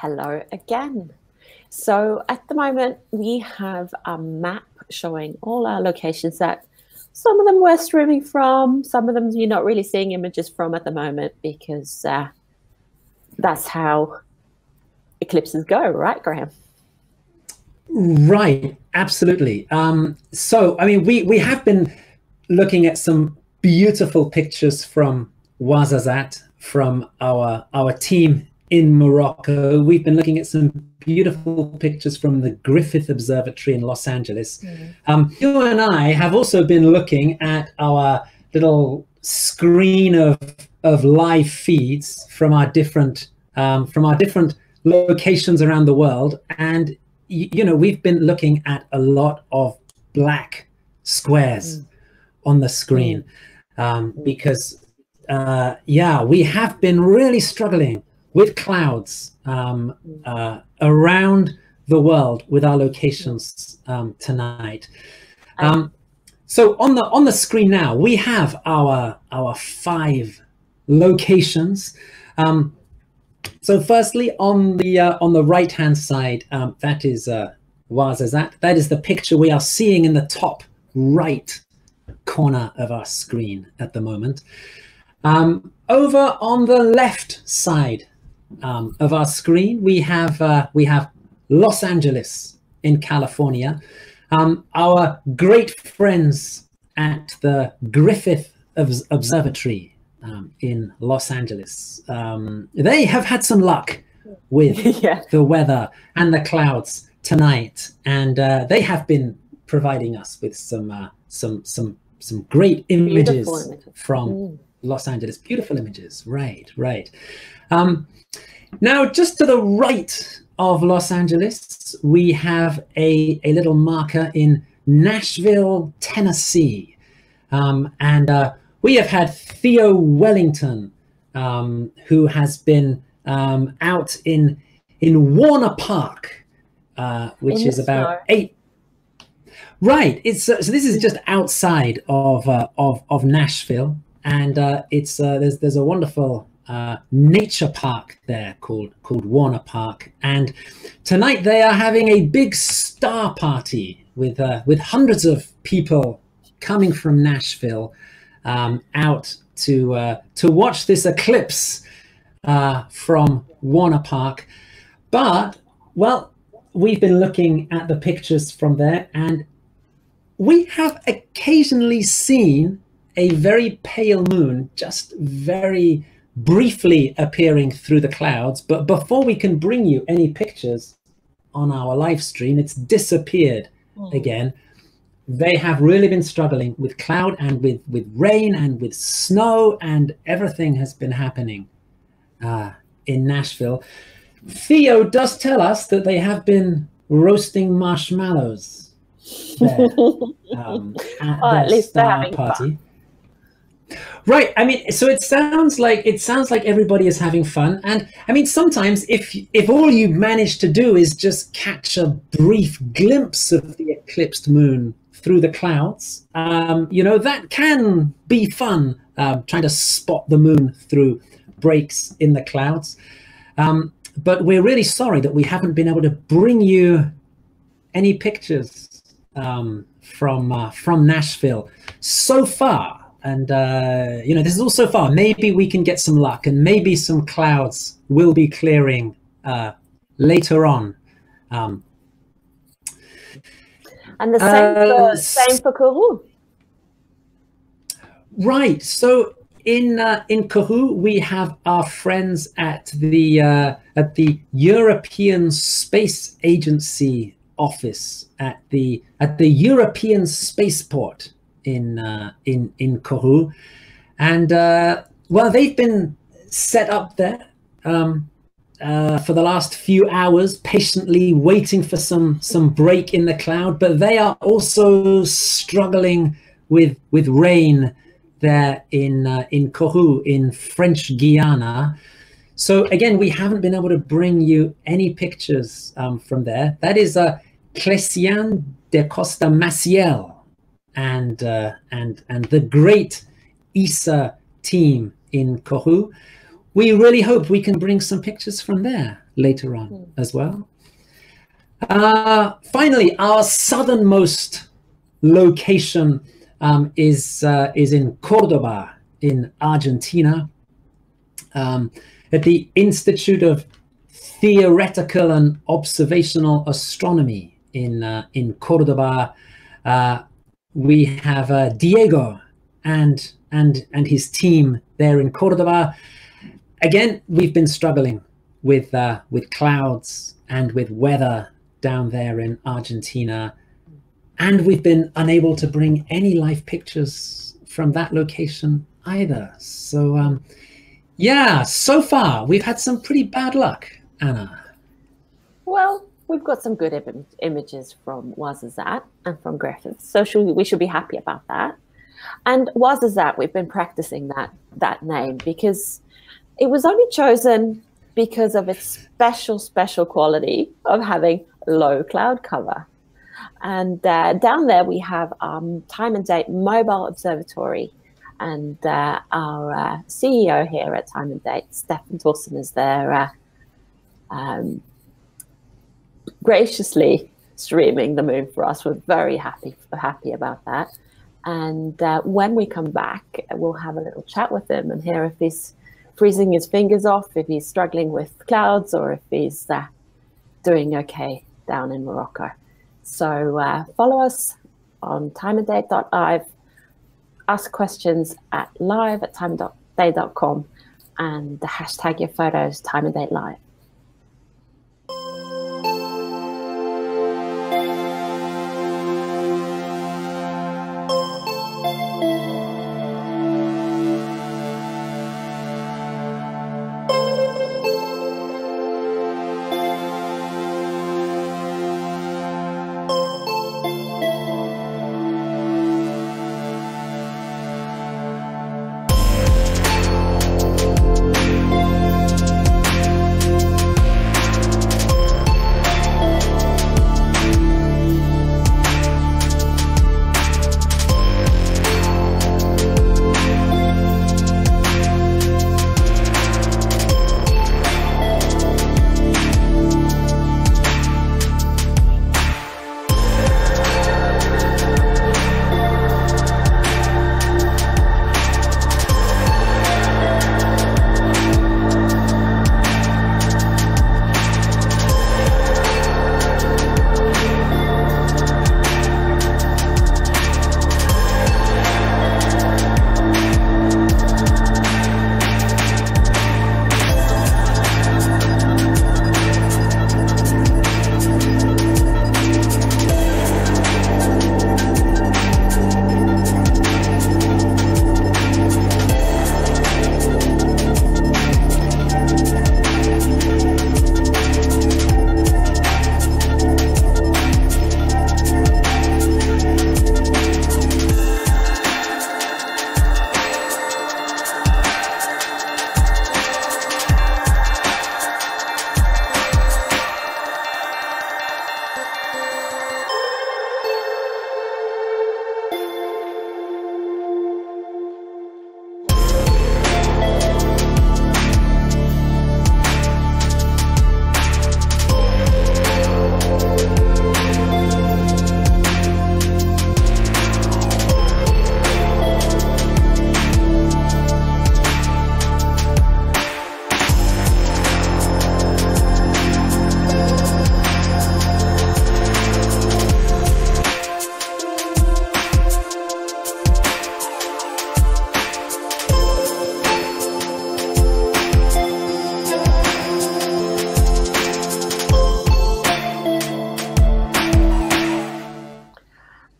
Hello again. So at the moment, we have a map showing all our locations that some of them we're streaming from, some of them you're not really seeing images from at the moment because that's how eclipses go, right, Graham? Right, absolutely. So, I mean, we have been looking at some beautiful pictures from Ouarzazate, from our team in Morocco. We've been looking at some beautiful pictures from the Griffith Observatory in Los Angeles. You and I have also been looking at our little screen of live feeds from our different locations around the world, and you know, we've been looking at a lot of black squares on the screen because yeah, we have been really struggling with clouds around the world with our locations tonight. So on the screen now, we have our 5 locations. So firstly, on the right-hand side, that is Ouarzazate. That is the picture we are seeing in the top right corner of our screen at the moment. Over on the left side of our screen, we have Los Angeles in California. Our great friends at the Griffith Observatory in Los Angeles. They have had some luck with the weather and the clouds tonight, and they have been providing us with some great images from Los Angeles. Beautiful images, right. Now, just to the right of Los Angeles, we have a little marker in Nashville, Tennessee, and we have had Theo Wellington, who has been out in Warner Park, which is about 8. Right. It's so this is just outside of Nashville, and it's there's a wonderful nature park there called Warner Park, and tonight they are having a big star party with hundreds of people coming from Nashville out to watch this eclipse from Warner Park. But, well, we've been looking at the pictures from there, and we have occasionally seen a very pale moon, just very briefly appearing through the clouds. But before we can bring you any pictures on our live stream, it's disappeared again. They have really been struggling with cloud and with rain and with snow, and everything has been happening in Nashville. Theo does tell us that they have been roasting marshmallows there, at least star party. Fun. Right. I mean, so it sounds like everybody is having fun, and I mean, sometimes if all you manage to do is just catch a brief glimpse of the eclipsed moon through the clouds, you know, that can be fun, trying to spot the moon through breaks in the clouds. But we're really sorry that we haven't been able to bring you any pictures from Nashville so far. And, you know, this is all so far. Maybe we can get some luck, and maybe some clouds will be clearing later on. And the same for Kourou. Right. So in Kourou, we have our friends at the European Space Agency office at the European Spaceport in Kourou, and well, they've been set up there for the last few hours, patiently waiting for some break in the cloud. But they are also struggling with rain there in Kourou in French Guiana. So again, we haven't been able to bring you any pictures from there. That is Cléciane de Costa Maciel and the great ESA team in Kourou. We really hope we can bring some pictures from there. later on as well. Finally, our southernmost location is in Cordoba in Argentina, at the Institute of Theoretical and Observational Astronomy in Cordoba. We have Diego and his team there in Cordoba. Again, we've been struggling with clouds and with weather down there in Argentina, and we've been unable to bring any live pictures from that location either. So yeah, so far we've had some pretty bad luck, Anna. Well, we've got some good images from Ouarzazate and from Griffith, so we should be happy about that. And Ouarzazate, we've been practicing that name because it was only chosen because of its special quality of having low cloud cover. And down there we have Time and Date Mobile Observatory, and our CEO here at Time and Date, Stefan Thorsen, is there graciously streaming the moon for us. We're very happy about that. And when we come back, we'll have a little chat with him and hear if he's freezing his fingers off, if he's struggling with clouds, or if he's doing okay down in Morocco. So follow us on timeanddate.live, ask questions at live@timeanddate.com, and the hashtag your photos, timeanddate.live.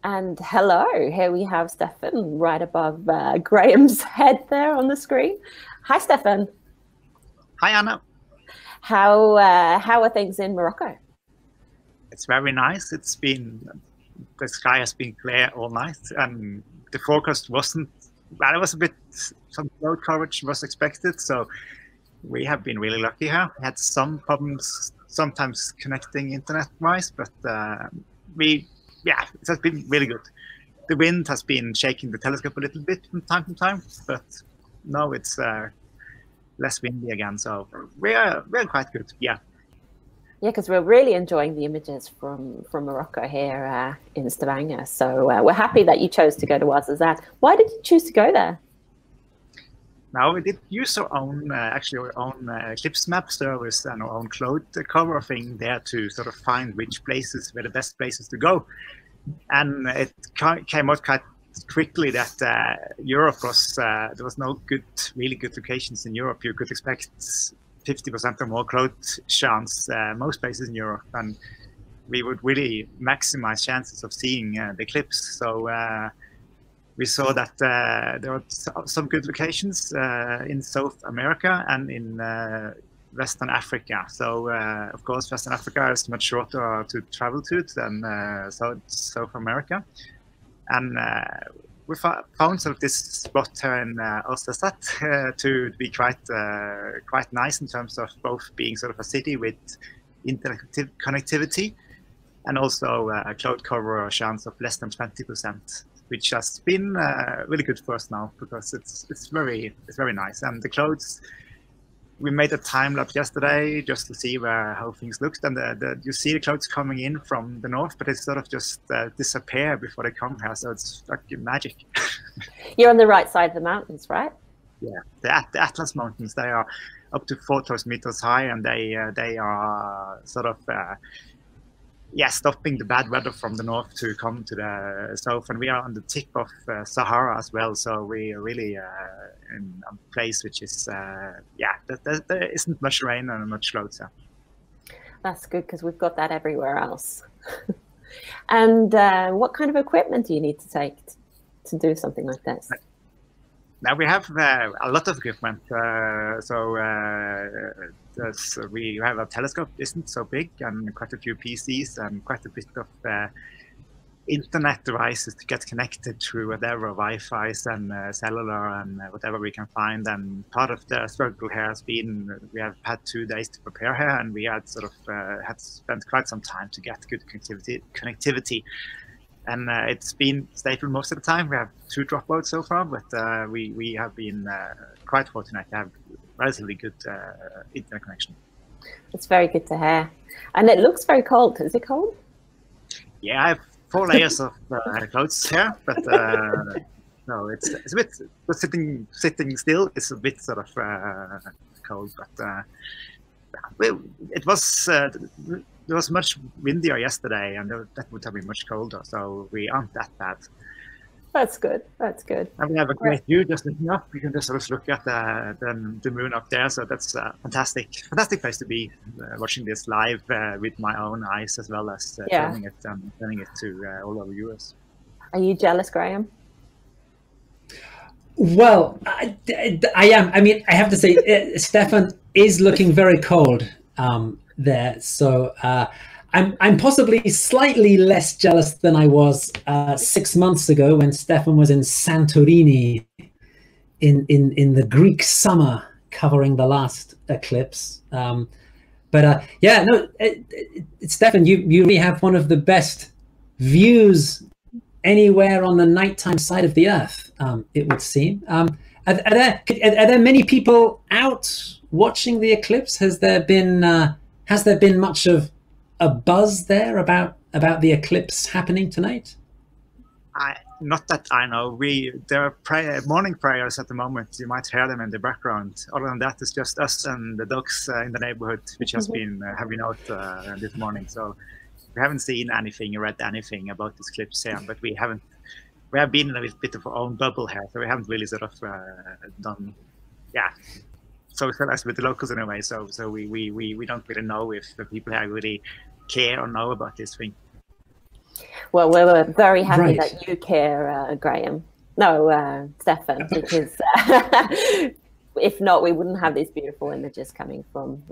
And hello, here we have Stefan right above Graham's head there on the screen. Hi, Stefan. Hi, Anna. How are things in Morocco? It's very nice. It's been, the sky has been clear all night, and the forecast wasn't, well, it was a bit, some cloud coverage was expected, so we have been really lucky here. We had some problems sometimes connecting internet-wise, but yeah, it has been really good. The wind has been shaking the telescope a little bit from time to time, but now it's less windy again, so we're quite good. Yeah, Yeah, because we're really enjoying the images from Morocco here in Stavanger. So we're happy that you chose to go to Ouarzazate. Why did you choose to go there? Now, we did use our own, actually our own Eclipse map service and our own cloud cover thing there to sort of find which places were the best places to go. And it came out quite quickly that Europe was, there was no really good locations in Europe. You could expect 50% or more cloud chance most places in Europe, and we would really maximize chances of seeing the eclipse. So we saw that there are some good locations in South America and in Western Africa. So of course, Western Africa is much shorter to travel to than South America. And we found sort of this spot here in Ouarzazate to be quite nice in terms of both being sort of a city with internet connectivity and also a cloud cover chance of less than 20%, which has been really good for us now because it's very nice. And the clouds, we made a time lapse yesterday just to see how things looked, and you see the clouds coming in from the north, but they sort of just disappear before they come here. So it's like magic. You're on the right side of the mountains, right? Yeah, the Atlas Mountains. They are up to 4,000 meters high, and they are sort of stopping the bad weather from the north to come to the south. And we are on the tip of Sahara as well, so we are really in a place which is there isn't much rain and much clouds. Yeah. That's good because we've got that everywhere else. And what kind of equipment do you need to take to do something like this? Now we have a lot of equipment. We have a telescope, isn't so big, and quite a few PCs and quite a bit of internet devices to get connected through whatever Wi-Fi's and cellular and whatever we can find. And part of the struggle here has been we have had 2 days to prepare here, and we had sort of had spent quite some time to get good connectivity. And it's been stable most of the time. We have 2 dropouts so far, but we have been quite fortunate to have relatively good internet connection. It's very good to hear. And it looks very cold. Is it cold? Yeah, I have 4 layers of clothes here, but no, it's a bit. But sitting still is a bit sort of cold. But it was. There was much windier yesterday, and that would have been much colder, so we aren't that bad. That's good. That's good. And we have a great view just looking up. You can just sort of look at the moon up there, so that's a fantastic place to be, watching this live with my own eyes as well as filming it and sending it to all our viewers. Are you jealous, Graham? Well, I am. I mean, I have to say, Stefan is looking very cold there, so I'm possibly slightly less jealous than I was 6 months ago when Stefan was in Santorini in the Greek summer covering the last eclipse. Yeah, no, Stefan, you really have one of the best views anywhere on the nighttime side of the Earth, it would seem. Are there many people out watching the eclipse? Has there been much of a buzz there about the eclipse happening tonight? Not that I know. There are morning prayers at the moment. You might hear them in the background. Other than that, it's just us and the dogs in the neighborhood, which has been having out this morning. So we haven't seen anything or read anything about this eclipse here, but we have been in a bit of our own bubble here, so we haven't really sort of done, socialized with the locals in a way. So we don't really know if the people here really care or know about this thing. Well, we're very happy that you care, Graham. No, Stefan, because if not, we wouldn't have these beautiful images coming from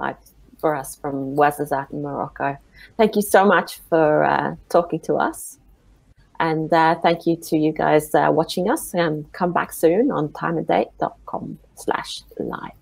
for us from Ouarzazate in Morocco. Thank you so much for talking to us. And thank you to you guys watching us, and come back soon on timeanddate.com/live.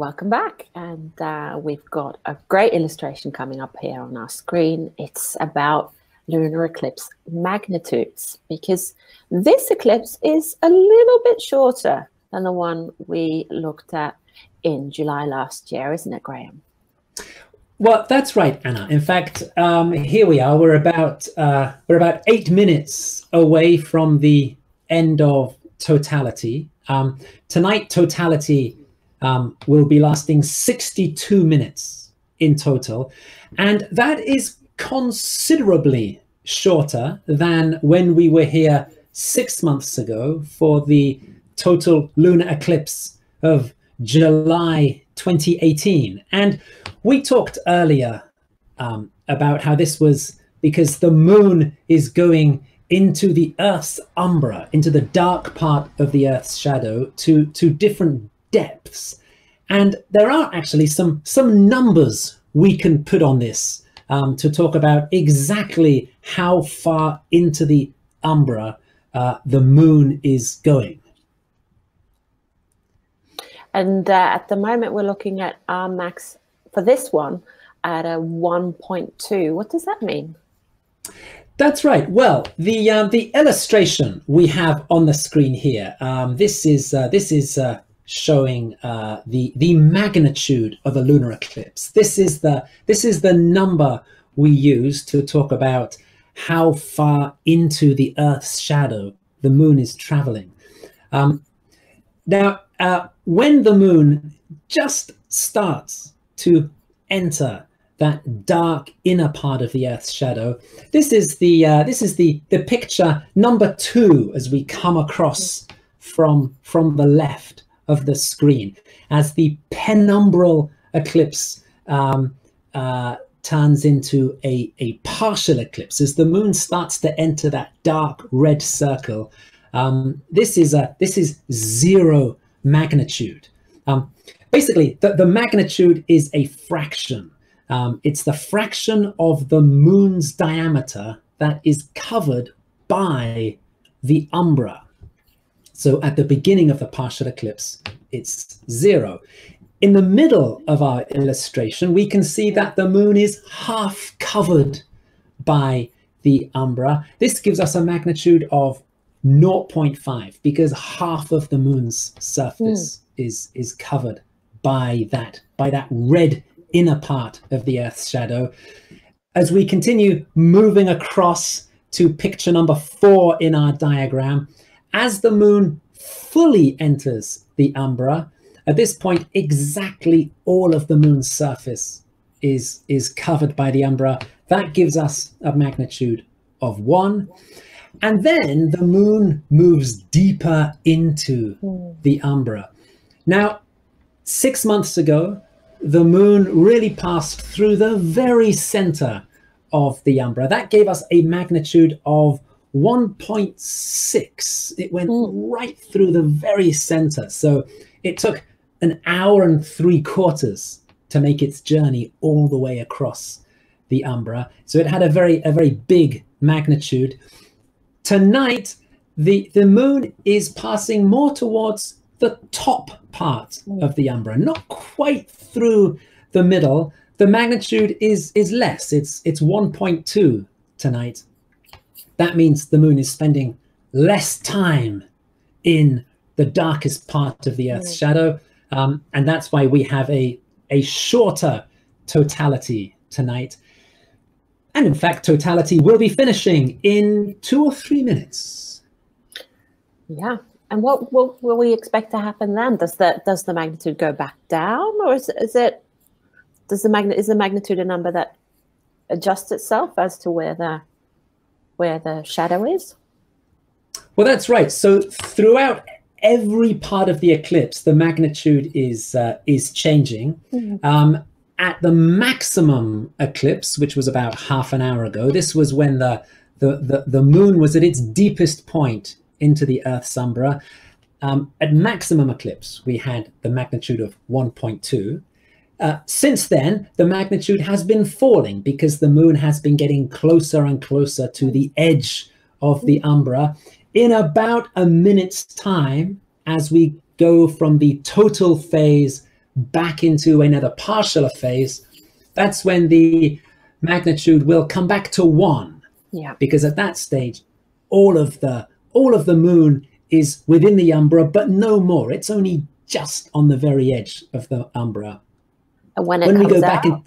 welcome back. And we've got a great illustration coming up here on our screen. It's about lunar eclipse magnitudes, because this eclipse is a little bit shorter than the one we looked at in July last year, isn't it, Graham? Well, that's right, Anna. In fact, here we are. We're about 8 minutes away from the end of totality. Tonight, totality will be lasting 62 minutes in total, and that is considerably shorter than when we were here 6 months ago for the total lunar eclipse of July 2018. And we talked earlier about how this was because the moon is going into the Earth's umbra, into the dark part of the Earth's shadow, to different depths. And there are actually some numbers we can put on this to talk about exactly how far into the umbra the moon is going. And at the moment, we're looking at our max for this one at a 1.2. What does that mean? That's right. Well, the illustration we have on the screen here, this is showing the magnitude of a lunar eclipse. This is the number we use to talk about how far into the Earth's shadow the moon is traveling. Now, when the moon just starts to enter that dark inner part of the Earth's shadow, this is the picture number 2 as we come across from the left of the screen, as the penumbral eclipse turns into a partial eclipse. As the moon starts to enter that dark red circle, this is 0 magnitude. Basically, the magnitude is a fraction. It's the fraction of the moon's diameter that is covered by the umbra. So at the beginning of the partial eclipse, it's 0. In the middle of our illustration, we can see that the moon is half covered by the umbra. This gives us a magnitude of 0.5 because half of the moon's surface is covered by that red inner part of the Earth's shadow. As we continue moving across to picture number 4 in our diagram, as the moon fully enters the umbra, at this point exactly all of the moon's surface is covered by the umbra. That gives us a magnitude of 1. And then the moon moves deeper into the umbra. Now, 6 months ago, the moon really passed through the very center of the umbra. That gave us a magnitude of 1.6. It went right through the very center. So it took 1 hour and 3/4 to make its journey all the way across the umbra. So it had a very big magnitude. Tonight, the moon is passing more towards the top part of the umbra, not quite through the middle. The magnitude is less. It's 1.2 tonight. That means the moon is spending less time in the darkest part of the Earth's shadow. And that's why we have a shorter totality tonight. And in fact, totality will be finishing in 2 or 3 minutes. Yeah. And what will we expect to happen then? Does the magnitude go back down, or is the magnitude a number that adjusts itself as to where the shadow is? Well, that's right. So throughout every part of the eclipse, the magnitude is changing. At the maximum eclipse, which was about half an hour ago, this was when the moon was at its deepest point into the Earth's umbra. At maximum eclipse, we had the magnitude of 1.2. Since then, the magnitude has been falling because the moon has been getting closer and closer to the edge of the umbra. In about a minute's time, as we go from the total phase back into another partial phase, that's when the magnitude will come back to 1. Yeah. Because at that stage, all of the moon is within the umbra, but no more. It's only just on the very edge of the umbra. And when we go back in,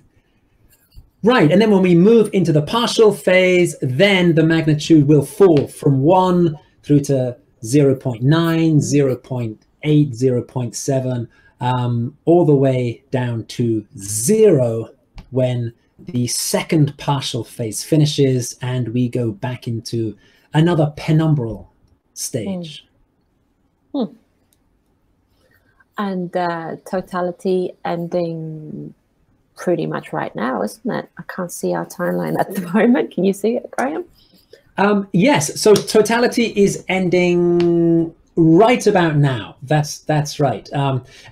right, and then when we move into the partial phase, then the magnitude will fall from 1 through to 0.9, 0.8, 0.7, all the way down to 0 when the second partial phase finishes and we go back into another penumbral stage. And totality ending pretty much right now, isn't it? I can't see our timeline at the moment. Can you see it, Graham? Yes, so totality is ending right about now. That's right.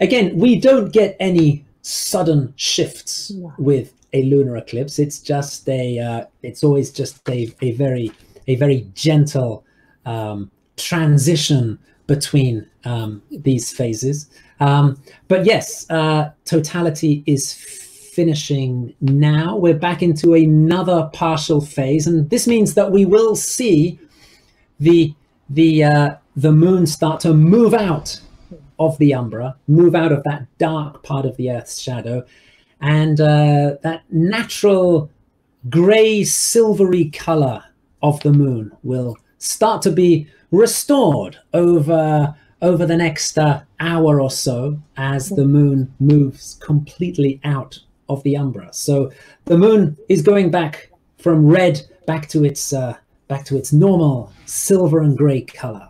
Again, we don't get any sudden shifts with a lunar eclipse. It's just it's always just a very gentle transition between these phases. But yes, totality is finishing now. We're back into another partial phase, and this means that we will see the moon start to move out of the umbra, move out of that dark part of the Earth's shadow, and that natural grey silvery color of the moon will start to be restored over the next hour or so as the moon moves completely out of the umbra. So the moon is going back from red back to its normal silver and grey color.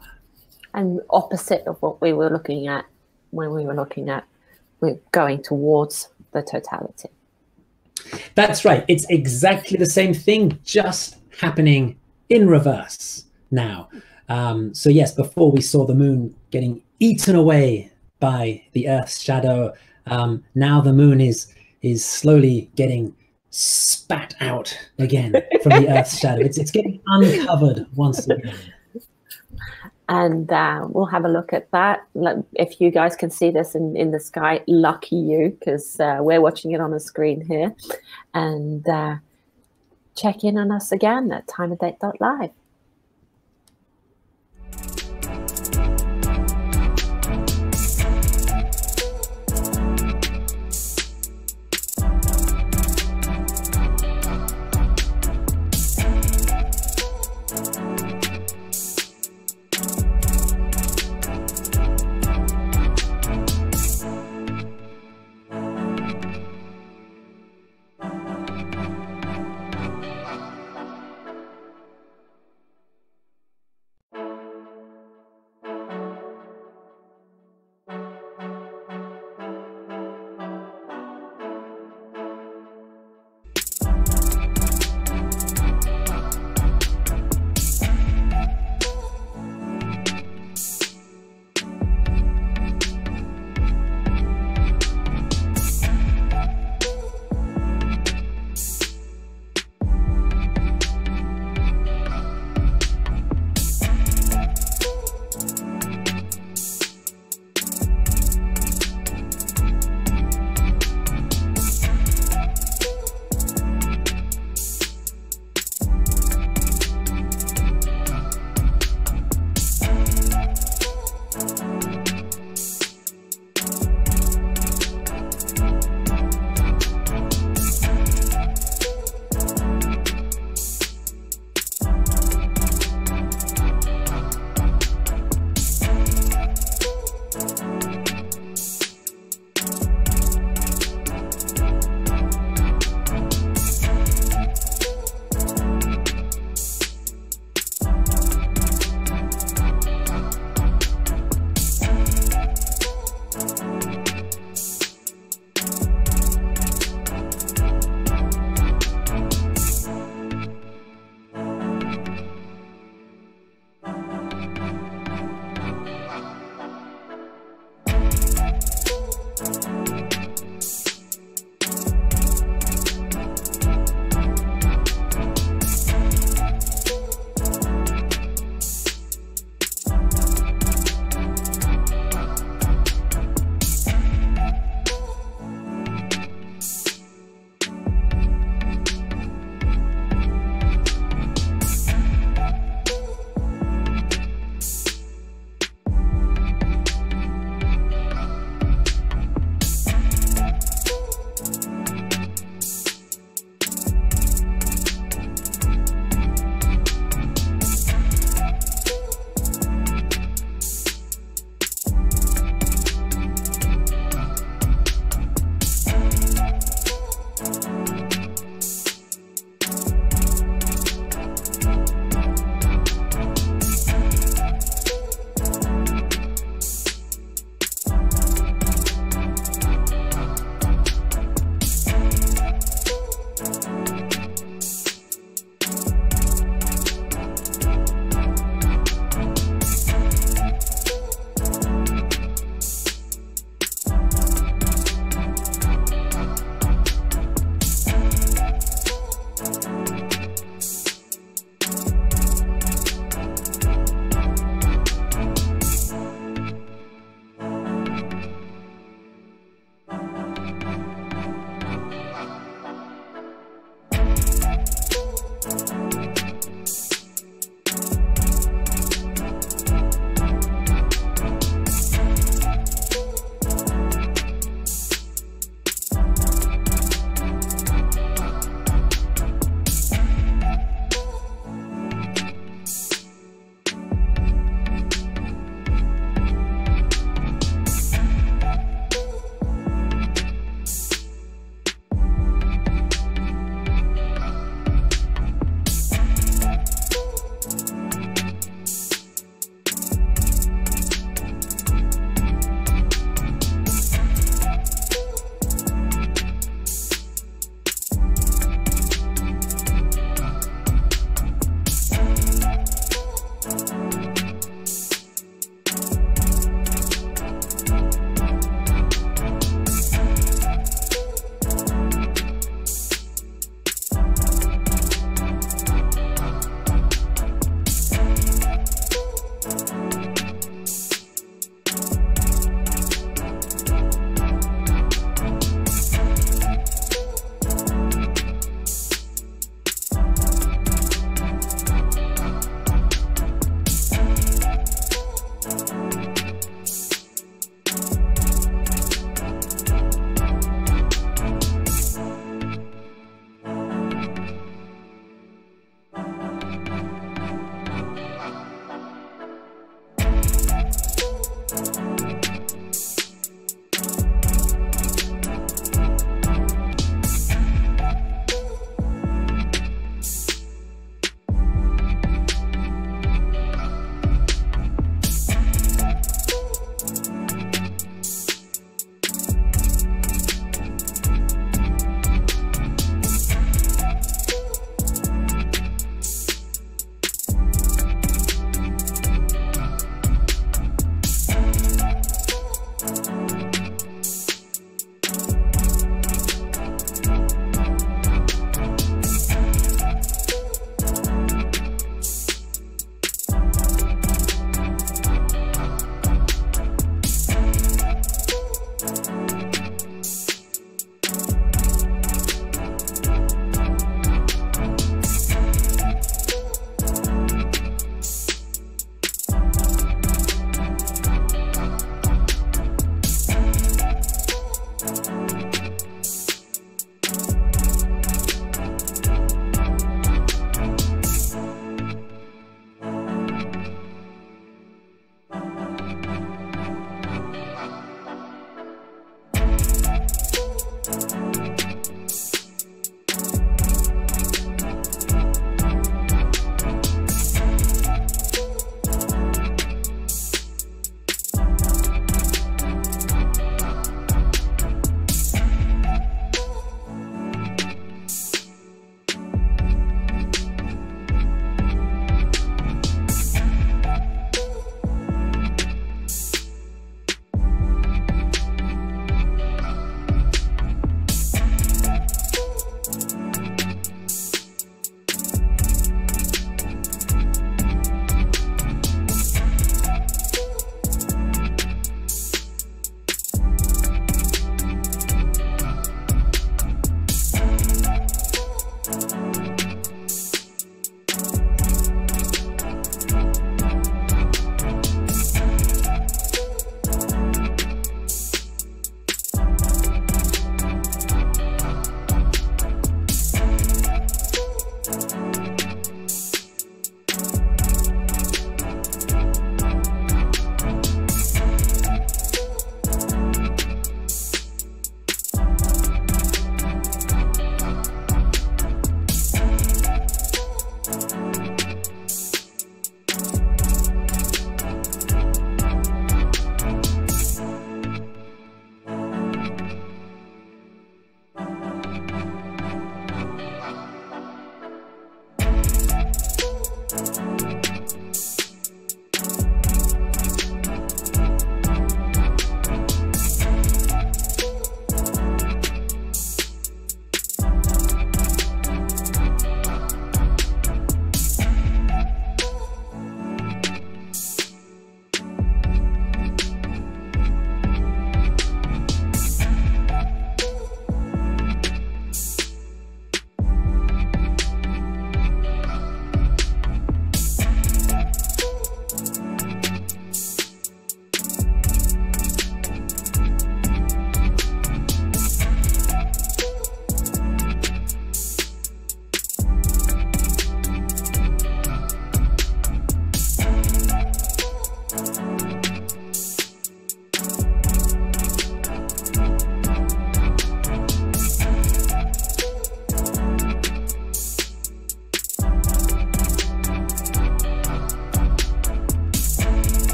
And opposite of what we were looking at when we were looking at we're going towards the totality. That's right. It's exactly the same thing, just happening in reverse now. So yes, before we saw the moon getting eaten away by the Earth's shadow, now the moon is slowly getting spat out again from the Earth's shadow. It's getting uncovered once again. And we'll have a look at that. If you guys can see this in the sky, lucky you, because we're watching it on the screen here. And check in on us again at timeanddate.live.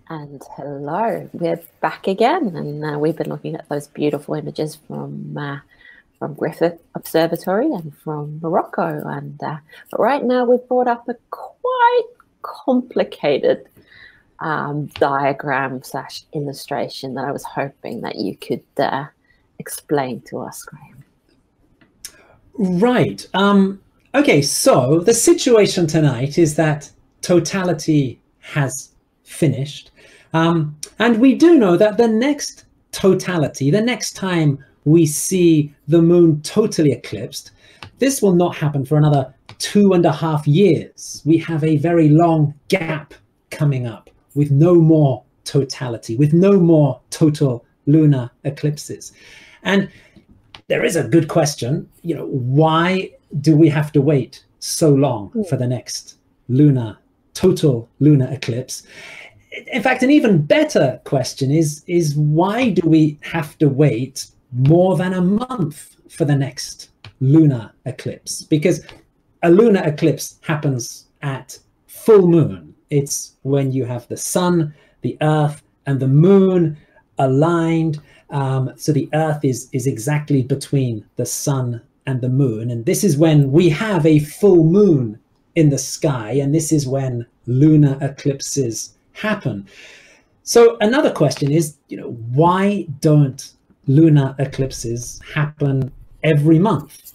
And hello, we're back again, and we've been looking at those beautiful images from Griffith Observatory and from Morocco. And but right now we've brought up a quite complicated diagram / illustration that I was hoping that you could explain to us, Graham. Right. Okay, so the situation tonight is that totality has finished. And we do know that the next totality, the next time we see the moon totally eclipsed, this will not happen for another 2.5 years. We have a very long gap coming up with no more totality, with no more total lunar eclipses. And there is a good question, you know, why do we have to wait so long for the next total lunar eclipse? In fact, an even better question is why do we have to wait more than a month for the next lunar eclipse? Because a lunar eclipse happens at full moon. It's when you have the sun, the earth, and the moon aligned. So the earth is exactly between the sun and the moon. And this is when we have a full moon in the sky. And this is when lunar eclipses happen. So another question is, you know, why don't lunar eclipses happen every month?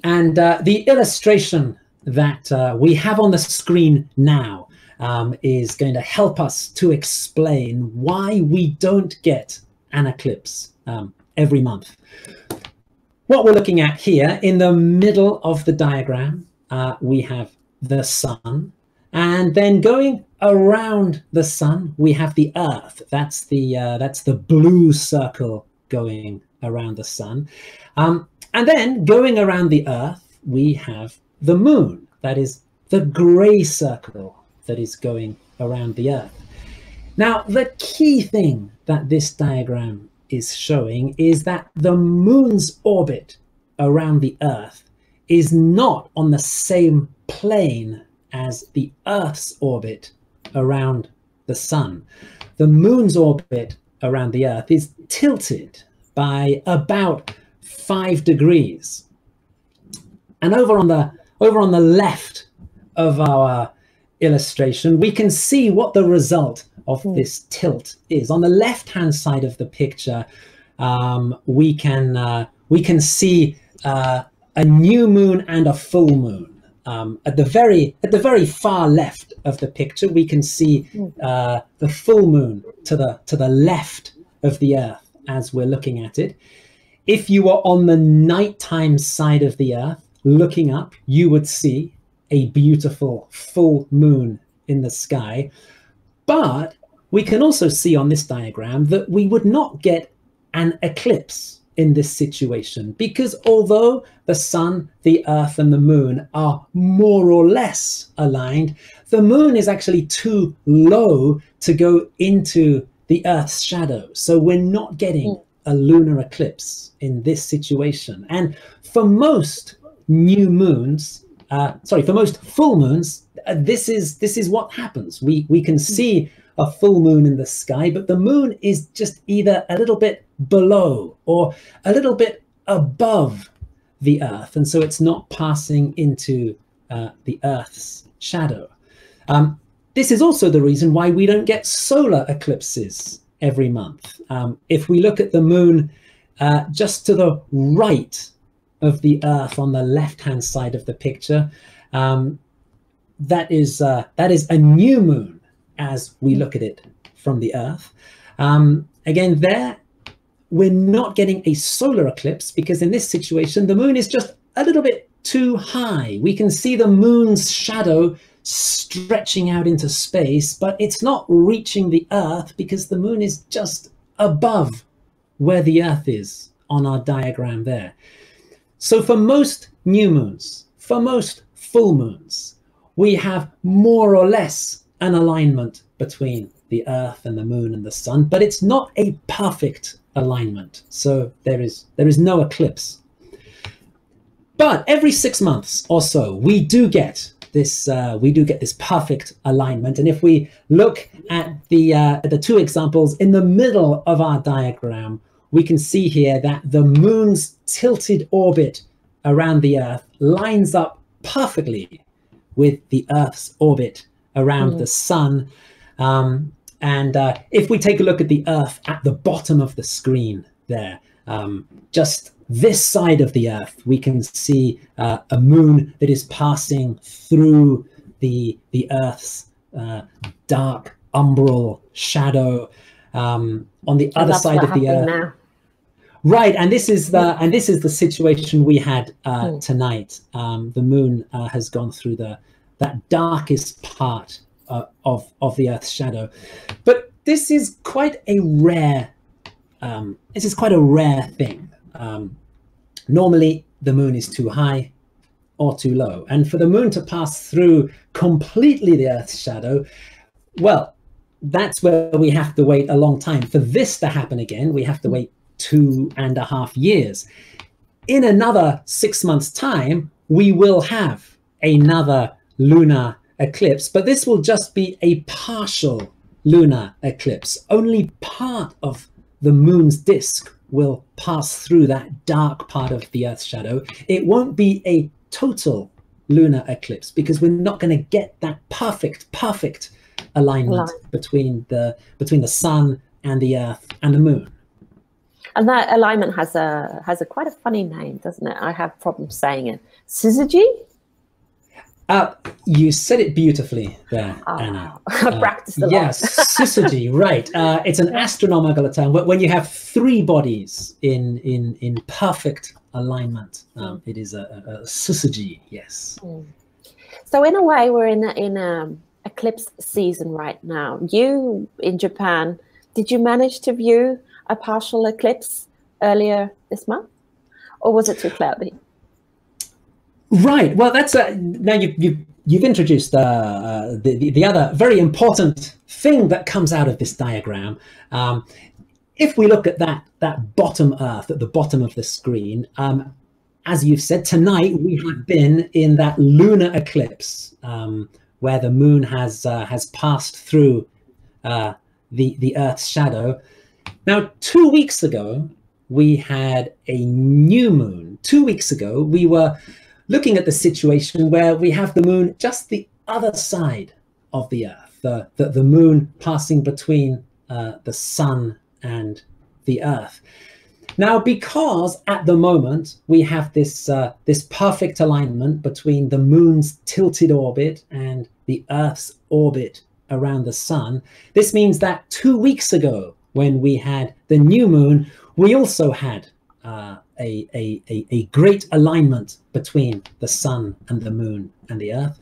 And the illustration that we have on the screen now is going to help us to explain why we don't get an eclipse every month. What we're looking at here in the middle of the diagram, we have the sun, and then going around the sun, we have the earth. That's the blue circle going around the sun. And then going around the earth, we have the moon. That is the gray circle that is going around the earth. Now, the key thing that this diagram is showing is that the moon's orbit around the earth is not on the same plane as the Earth's orbit around the sun. The moon's orbit around the earth is tilted by about 5 degrees. And over on the left of our illustration, we can see what the result of this tilt is. On the left-hand side of the picture, we can see a new moon and a full moon. At the very far left of the picture, we can see the full moon to the left of the Earth as we're looking at it. If you were on the nighttime side of the Earth looking up, you would see a beautiful full moon in the sky. But we can also see on this diagram that we would not get an eclipse in this situation, because although the sun, the earth, and the moon are more or less aligned, the moon is actually too low to go into the earth's shadow. So we're not getting a lunar eclipse in this situation. And for most new moons, for most full moons, this is what happens. We can see a full moon in the sky, but the moon is just either a little bit below or a little bit above the earth, and so it's not passing into the earth's shadow. This is also the reason why we don't get solar eclipses every month. If we look at the moon just to the right of the earth on the left-hand side of the picture, that is a new moon as we look at it from the earth. Again, there we're not getting a solar eclipse, because in this situation the moon is just a little bit too high. We can see the moon's shadow stretching out into space, but it's not reaching the earth because the moon is just above where the earth is on our diagram there. So for most new moons, for most full moons, we have more or less an alignment between the earth and the moon and the sun, but it's not a perfect alignment. So there is no eclipse. But every 6 months or so, we do get this perfect alignment. And if we look at the two examples in the middle of our diagram, we can see here that the moon's tilted orbit around the earth lines up perfectly with the earth's orbit around the sun. And if we take a look at the earth at the bottom of the screen there, just this side of the earth, we can see a moon that is passing through the earth's dark umbral shadow on the other side of the earth. Now. Right, and this is the situation we had tonight. The moon has gone through that darkest part of the Earth's shadow, but this is quite a rare thing. Normally, the moon is too high or too low, and for the moon to pass through completely the Earth's shadow, well, that's where we have to wait a long time. For this to happen again, we have to wait 2.5 years. In another 6 months' time, we will have another lunar eclipse, but this will just be a partial lunar eclipse. Only part of the moon's disk will pass through that dark part of the Earth's shadow. It won't be a total lunar eclipse because we're not going to get that perfect alignment between the sun and the Earth and the moon. And that alignment has a quite a funny name, doesn't it? I have problems saying it. Syzygy? You said it beautifully there, Anna. I practiced a lot. Yes, syzygy, right. It's an astronomical term. When you have three bodies in perfect alignment, it is a syzygy, yes. So in a way, we're in eclipse season right now. You, in Japan, did you manage to view a partial eclipse earlier this month? Or was it too cloudy? Right. Well, that's now you've introduced the other very important thing that comes out of this diagram. If we look at that bottom Earth at the bottom of the screen, as you've said, tonight we have been in that lunar eclipse where the moon has passed through the Earth's shadow. Now, 2 weeks ago we had a new moon. 2 weeks ago we were looking at the situation where we have the moon just the other side of the Earth, the moon passing between the sun and the Earth. Now, because at the moment we have this perfect alignment between the moon's tilted orbit and the Earth's orbit around the sun, this means that 2 weeks ago when we had the new moon, we also had a great alignment between the sun and the moon and the Earth.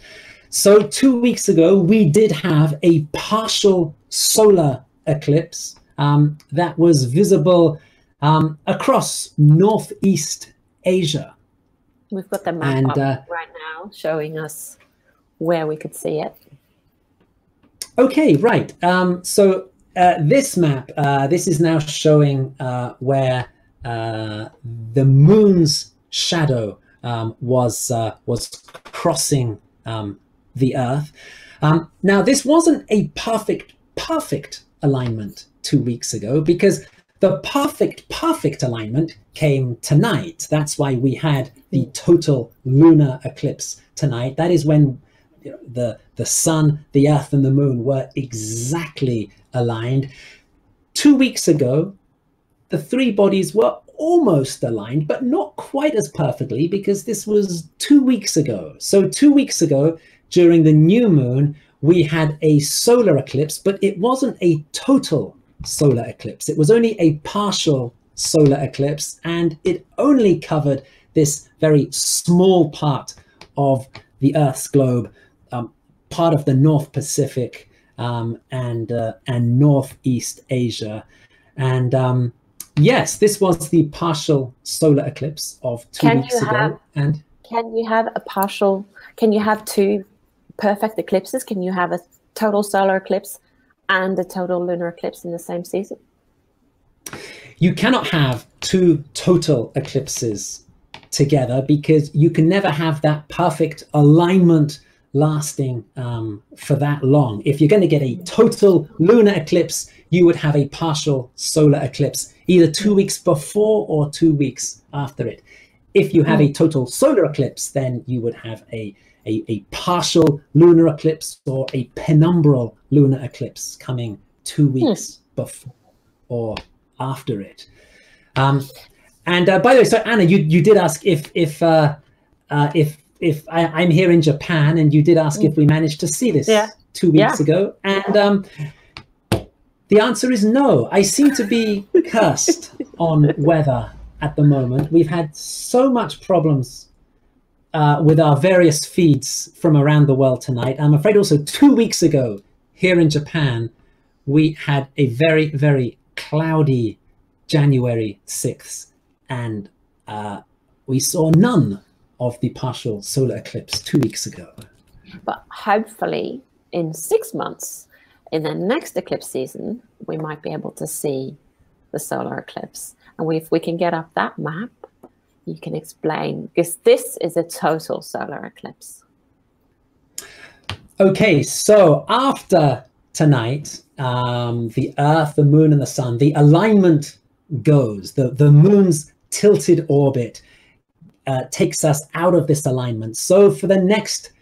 So 2 weeks ago, we did have a partial solar eclipse that was visible across Northeast Asia. We've got the map up right now showing us where we could see it. Okay, right. So this map, this is now showing where the moon's shadow was crossing the Earth. Now, this wasn't a perfect alignment 2 weeks ago, because the perfect alignment came tonight. That's why we had the total lunar eclipse tonight. That is when the sun, the Earth, and the moon were exactly aligned. 2 weeks ago, the three bodies were almost aligned, but not quite as perfectly, because this was 2 weeks ago. So 2 weeks ago, during the new moon, we had a solar eclipse, but it wasn't a total solar eclipse. It was only a partial solar eclipse, and it only covered this very small part of the Earth's globe, part of the North Pacific and Northeast Asia. And yes, this was the partial solar eclipse of 2 weeks ago. And can you have two perfect eclipses? Can you have a total solar eclipse and a total lunar eclipse in the same season? You cannot have two total eclipses together, because you can never have that perfect alignment lasting for that long. If you're going to get a total lunar eclipse, you would have a partial solar eclipse either 2 weeks before or 2 weeks after it. If you have a total solar eclipse, then you would have a partial lunar eclipse or a penumbral lunar eclipse coming 2 weeks before or after it. And by the way, so Anna, you did ask if I'm here in Japan, and you did ask if we managed to see this 2 weeks ago, and the answer is no. I seem to be cursed on weather at the moment. We've had so much problems with our various feeds from around the world tonight. I'm afraid also 2 weeks ago here in Japan, we had a very, very cloudy January 6th, and we saw none of the partial solar eclipse 2 weeks ago. But hopefully in 6 months, in the next eclipse season, we might be able to see the solar eclipse. And if we can get up that map, you can explain, because this is a total solar eclipse. Okay, so after tonight, the Earth, the Moon, and the Sun, the alignment goes. The Moon's tilted orbit takes us out of this alignment. So for the next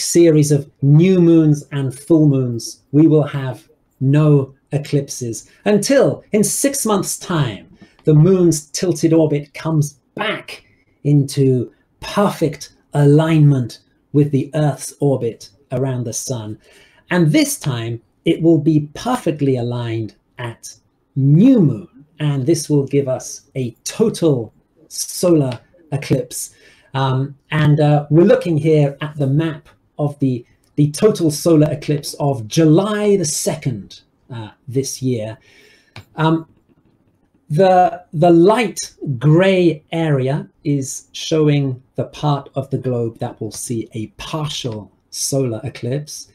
series of new moons and full moons, we will have no eclipses until in 6 months' time, the Moon's tilted orbit comes back into perfect alignment with the Earth's orbit around the Sun. And this time, it will be perfectly aligned at new moon. And this will give us a total solar eclipse. We're looking here at the map of the total solar eclipse of July the 2nd this year. The light gray area is showing the part of the globe that will see a partial solar eclipse.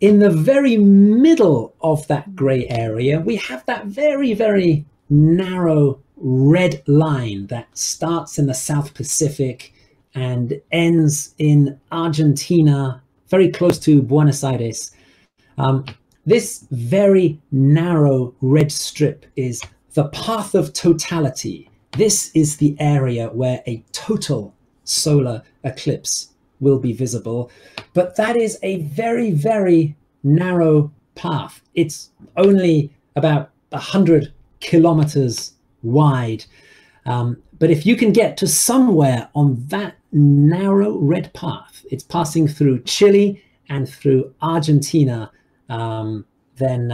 In the very middle of that gray area, we have that very, very narrow red line that starts in the South Pacific and ends in Argentina, very close to Buenos Aires. This very narrow red strip is the path of totality. This is the area where a total solar eclipse will be visible, but that is a very, very narrow path. It's only about 100 kilometers wide. But if you can get to somewhere on that narrow red path, it's passing through Chile and through Argentina, then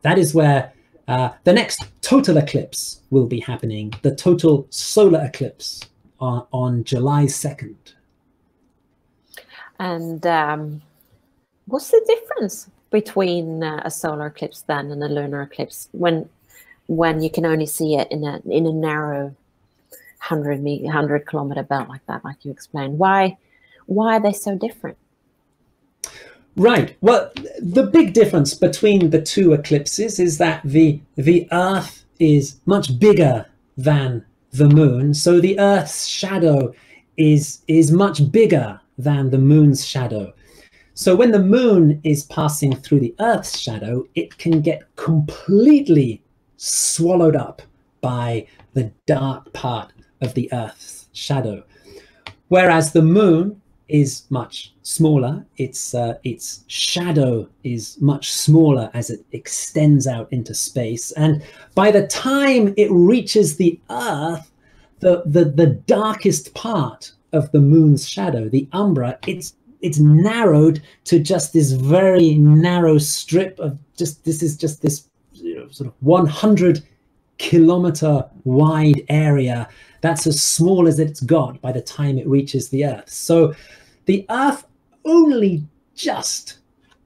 that is where the next total eclipse will be happening, the total solar eclipse on July 2nd. And what's the difference between a solar eclipse then and a lunar eclipse when you can only see it in a narrow 100 kilometer belt like that, like you explained? Why are they so different? Right. Well, the big difference between the two eclipses is that the Earth is much bigger than the moon, so the Earth's shadow is much bigger than the moon's shadow. So when the moon is passing through the Earth's shadow, it can get completely swallowed up by the dark part of the Earth's shadow. Whereas the moon is much smaller, its shadow is much smaller as it extends out into space. And by the time it reaches the Earth, the darkest part of the moon's shadow, the umbra, it's narrowed to just this very narrow strip of this sort of 100 kilometer wide area that's as small as it's got by the time it reaches the Earth. So the Earth only just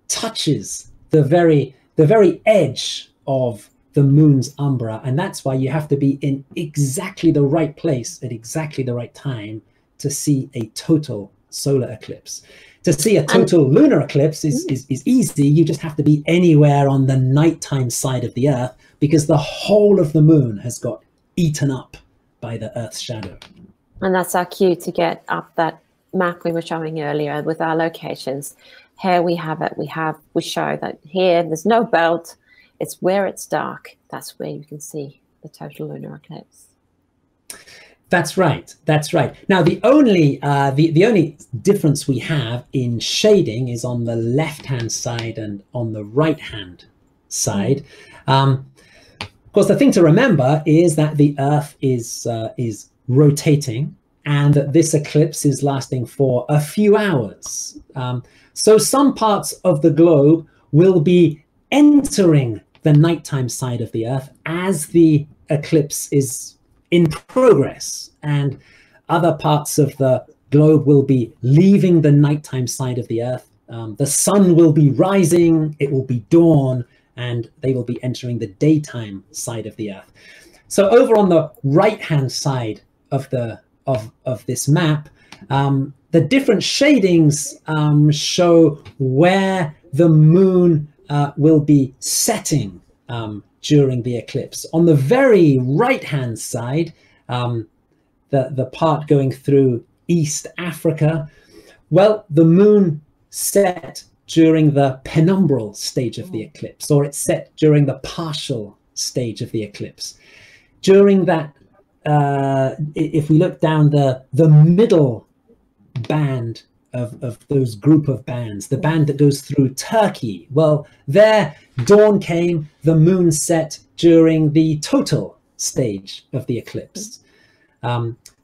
touches the very edge of the moon's umbra, and that's why you have to be in exactly the right place at exactly the right time to see a total solar eclipse. To see a total lunar eclipse is easy. You just have to be anywhere on the nighttime side of the Earth, because the whole of the moon has got eaten up by the Earth's shadow. And that's our cue to get up that map we were showing earlier with our locations. Here we have it. We show that here there's no belt. It's where it's dark. That's where you can see the total lunar eclipse. That's right. That's right. Now, the only difference we have in shading is on the left-hand side and on the right-hand side. Of course, the thing to remember is that the Earth is rotating, and that this eclipse is lasting for a few hours. So some parts of the globe will be entering the nighttime side of the Earth as the eclipse is in progress, and other parts of the globe will be leaving the nighttime side of the Earth. The sun will be rising, it will be dawn, and they will be entering the daytime side of the Earth. So over on the right-hand side of this map, the different shadings show where the moon will be setting during the eclipse. On the very right-hand side, the part going through East Africa, well, the moon set during the penumbral stage of the eclipse, or it's set during the partial stage of the eclipse. During that, if we look down the middle band of those group of bands, the band that goes through Turkey, well, there dawn came, the moon set during the total stage of the eclipse.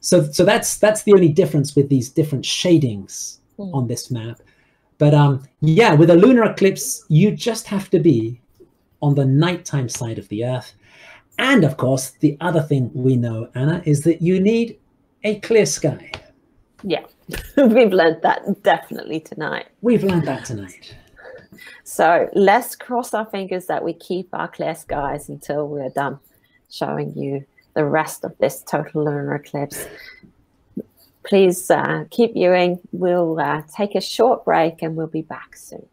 So that's the only difference with these different shadings on this map. But yeah, with a lunar eclipse, you just have to be on the nighttime side of the Earth. And of course, the other thing we know, Anna, is that you need a clear sky. Yeah, we've learned that definitely tonight. We've learned that tonight. So let's cross our fingers that we keep our clear skies until we're done showing you the rest of this total lunar eclipse. Please keep viewing. We'll take a short break and we'll be back soon.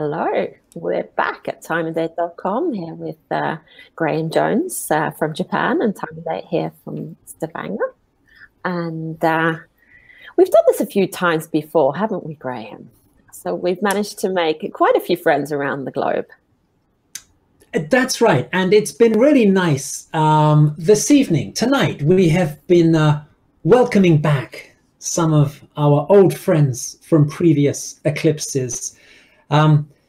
Hello, we're back at timeanddate.com here with Graham Jones from Japan and Time and Date here from Stavanger. And we've done this a few times before, haven't we, Graham? So we've managed to make quite a few friends around the globe. That's right. And it's been really nice. This evening, tonight, we have been welcoming back some of our old friends from previous eclipses.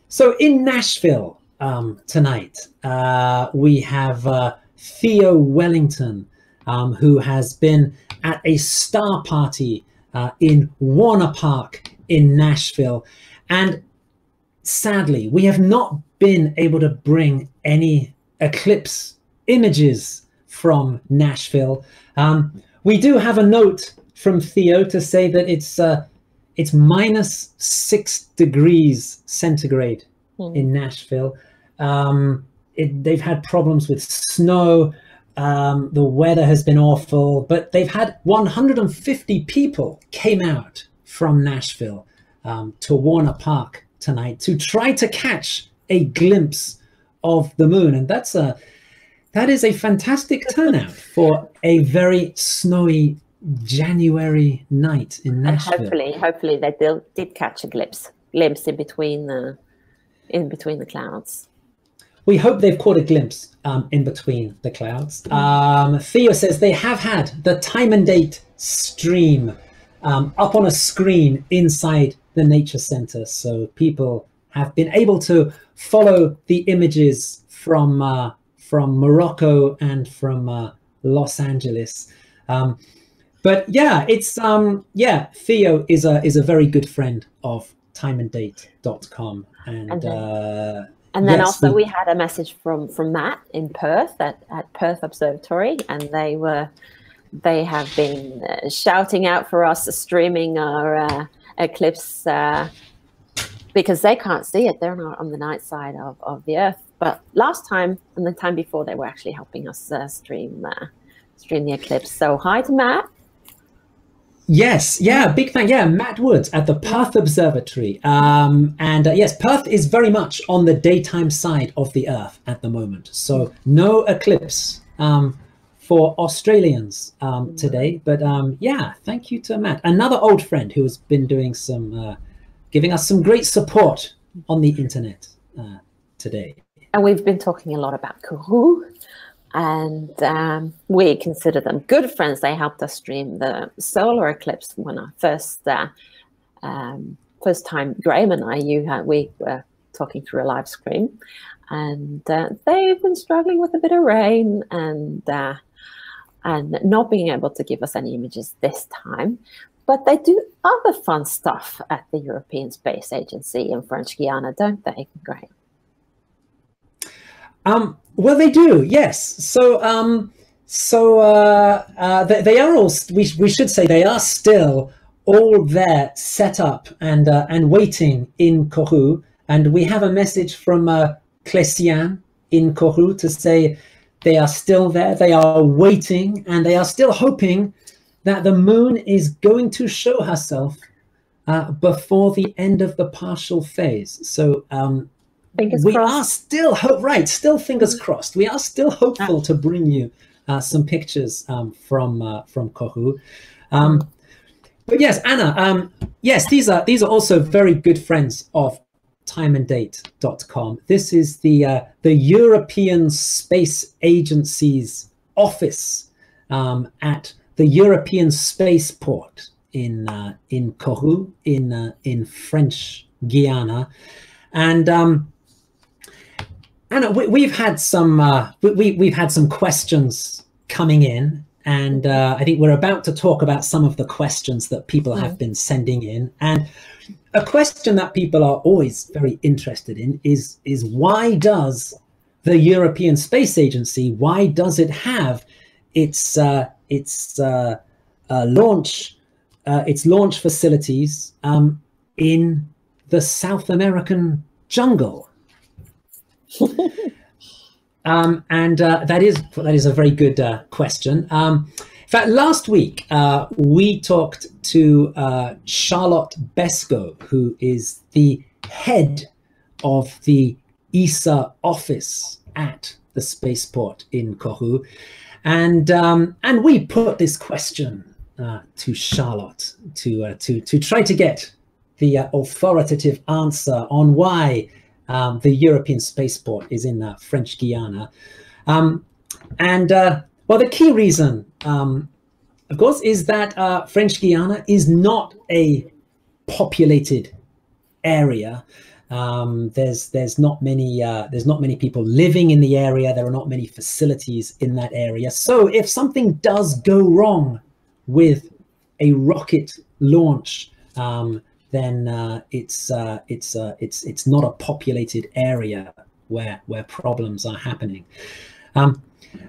So in Nashville tonight, we have Theo Wellington, who has been at a star party in Warner Park in Nashville. And sadly, we have not been able to bring any eclipse images from Nashville. We do have a note from Theo to say that it's minus 6 degrees centigrade in Nashville. They've had problems with snow. The weather has been awful, but they've had 150 people came out from Nashville to Warner Park tonight to try to catch a glimpse of the moon. And that is a fantastic turnout for a very snowy January night in Nashville. And hopefully they did catch a glimpse in between the clouds. We hope they've caught a glimpse in between the clouds. Theo says they have had the Time and Date stream up on a screen inside the Nature Center, so people have been able to follow the images from Morocco and from Los Angeles. But yeah, it's Theo is a very good friend of timeanddate.com, and then yes, also we had a message from Matt in Perth at Perth Observatory, and they have been shouting out for us streaming our eclipse because they can't see it. They're not on the night side of the Earth. But last time and the time before, they were actually helping us stream the eclipse. So hi to Matt. Yes, yeah, big thank, yeah, Matt Woods at the Perth Observatory. Yes, Perth is very much on the daytime side of the Earth at the moment. So no eclipse for Australians today. But yeah, thank you to Matt, another old friend who has been doing some, giving us some great support on the internet today. And we've been talking a lot about Kourou. And we consider them good friends. They helped us stream the solar eclipse when our first time Graham and we were talking through a live stream, and they've been struggling with a bit of rain and not being able to give us any images this time. But they do other fun stuff at the European Space Agency in French Guiana, don't they, Graham? Well, they do, yes. So, they are all. We should say they are still all there, set up and waiting in Kourou. And we have a message from Cléciane in Kourou to say they are still there. They are waiting, and they are still hoping that the moon is going to show herself before the end of the partial phase. So. Fingers we crossed. are still still fingers crossed. We are still hopeful to bring you some pictures from Kourou. But yes, Anna, yes, these are also very good friends of timeanddate.com. This is the European Space Agency's office at the European Spaceport in Kourou in French Guiana, and Anna, we've had some questions coming in, and I think we're about to talk about some of the questions that people have been sending in. And a question that people are always very interested in is why does the European Space Agency, why does it have its launch facilities in the South American jungle? That is a very good question. In fact, last week we talked to Charlotte Besco, who is the head of the ESA office at the spaceport in Kourou. And we put this question to Charlotte to try to get the authoritative answer on why the European spaceport is in French Guiana. Well, the key reason, of course, is that French Guiana is not a populated area. There's not many people living in the area. There are not many facilities in that area. So if something does go wrong with a rocket launch, then it's not a populated area where problems are happening.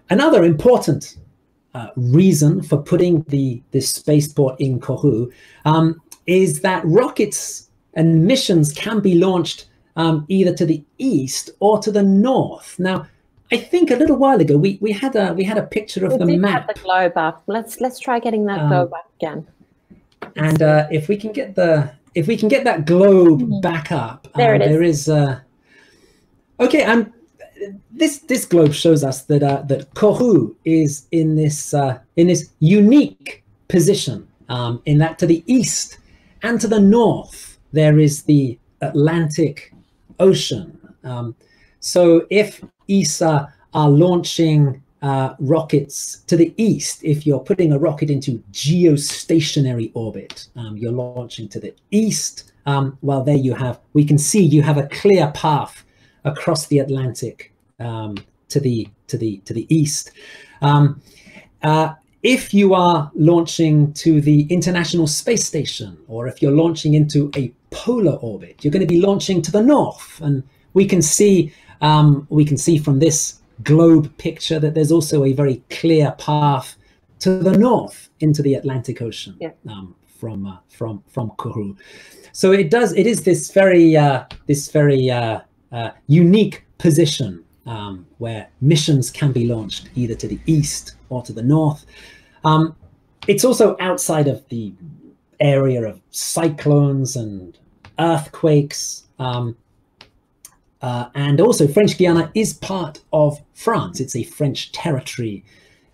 Another important reason for putting this spaceport in Kourou is that rockets and missions can be launched either to the east or to the north. Now, I think a little while ago we had a picture of the map. Have the globe up. Let's try getting that globe up again. And if we can get that globe back up, there it is. There is okay. And this globe shows us that Kourou is in this unique position, in that to the east and to the north there is the Atlantic Ocean. So if ESA are launching rockets to the east, if you're putting a rocket into geostationary orbit, you're launching to the east. Well, there we can see you have a clear path across the Atlantic to the east. If you are launching to the International Space Station, or if you're launching into a polar orbit, you're going to be launching to the north. And we can see from this globe picture that there's also a very clear path to the north into the Atlantic Ocean, yeah. From Kourou. So it is this very unique position where missions can be launched either to the east or to the north. It's also outside of the area of cyclones and earthquakes. And also French Guiana is part of France. It's a French territory.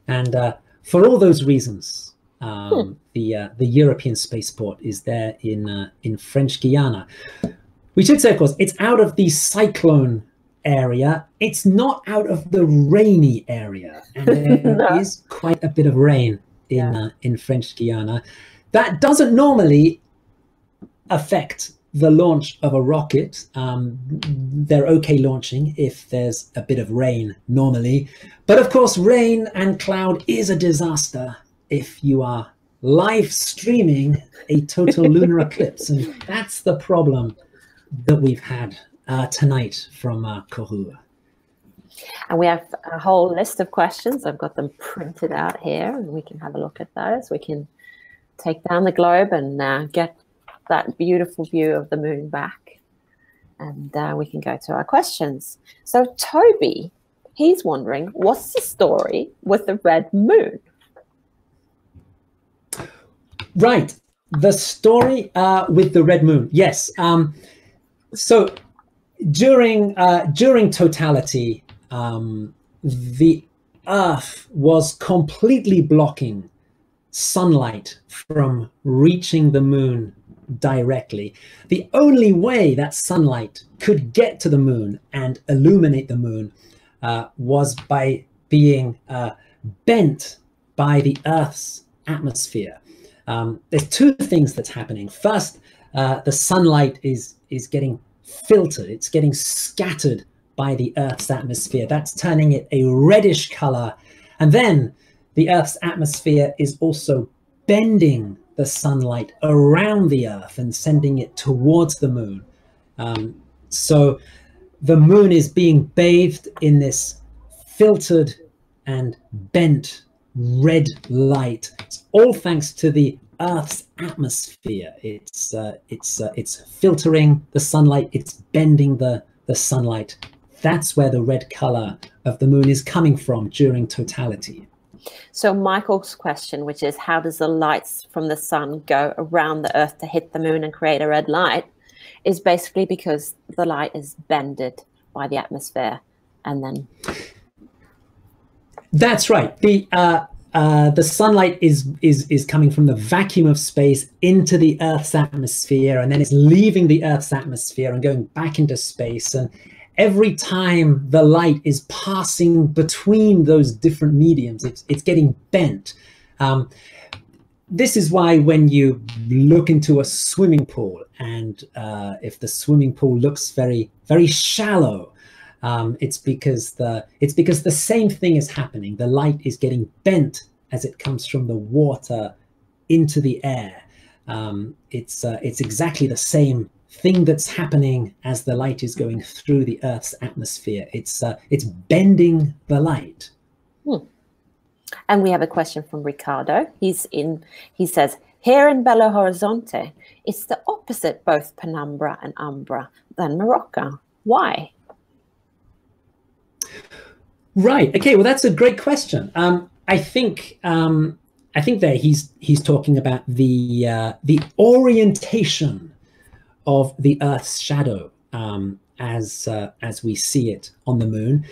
And for all those reasons, the European spaceport is there in French Guiana. We should say, of course, it's out of the cyclone area. It's not out of the rainy area. And there is quite a bit of rain in French Guiana. That doesn't normally affect the launch of a rocket. They're okay launching if there's a bit of rain normally. But of course, rain and cloud is a disaster if you are live streaming a total lunar eclipse. And that's the problem that we've had tonight from Kourou. And we have a whole list of questions. I've got them printed out here, and we can have a look at those. We can take down the globe and get that beautiful view of the moon back, and we can go to our questions. So Toby, he's wondering, what's the story with the red moon? Right, the story with the red moon. Yes. So during totality, the Earth was completely blocking sunlight from reaching the moon directly. The only way that sunlight could get to the moon and illuminate the moon was by being bent by the Earth's atmosphere. There's two things that's happening. First, the sunlight is getting filtered. It's getting scattered by the Earth's atmosphere. That's turning it a reddish color. And then the Earth's atmosphere is also bending the sunlight around the Earth and sending it towards the moon. So the moon is being bathed in this filtered and bent red light. It's all thanks to the Earth's atmosphere. It's filtering the sunlight. It's bending the sunlight. That's where the red color of the moon is coming from during totality. So Michael's question, which is, how does the lights from the sun go around the Earth to hit the moon and create a red light? is basically because the light is bended by the atmosphere, and then. That's right. The sunlight is coming from the vacuum of space into the Earth's atmosphere, and then it's leaving the Earth's atmosphere and going back into space. And every time the light is passing between those different mediums, it's getting bent. This is why when you look into a swimming pool, and if the swimming pool looks very, very shallow, it's because the same thing is happening. The light is getting bent as it comes from the water into the air. It's exactly the same thing that's happening as the light is going through the Earth's atmosphere. It's bending the light. And we have a question from Ricardo. He says, here in Belo Horizonte, it's the opposite, both penumbra and umbra, than Morocco. Why? Right. Okay. Well, that's a great question. I think that he's talking about the orientation of the Earth's shadow as we see it on the moon.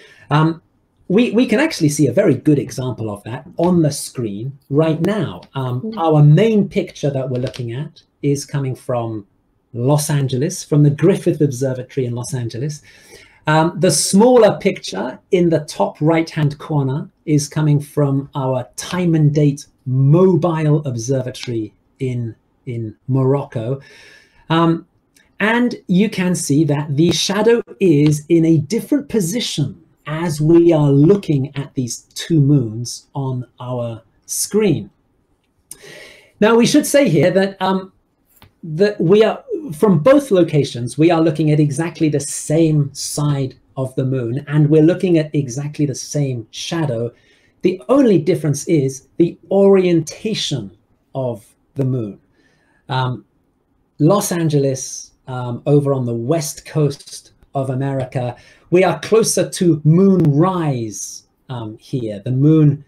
We can actually see a very good example of that on the screen right now. Our main picture that we're looking at is coming from Los Angeles, from the Griffith Observatory in Los Angeles. The smaller picture in the top right-hand corner is coming from our Time and Date mobile observatory in Morocco. And you can see that the shadow is in a different position as we are looking at these two moons on our screen. Now, we should say here that that we are, from both locations, we are looking at exactly the same side of the moon, and we're looking at exactly the same shadow. The only difference is the orientation of the moon. Los Angeles, over on the west coast of America, we are closer to moonrise here. The moon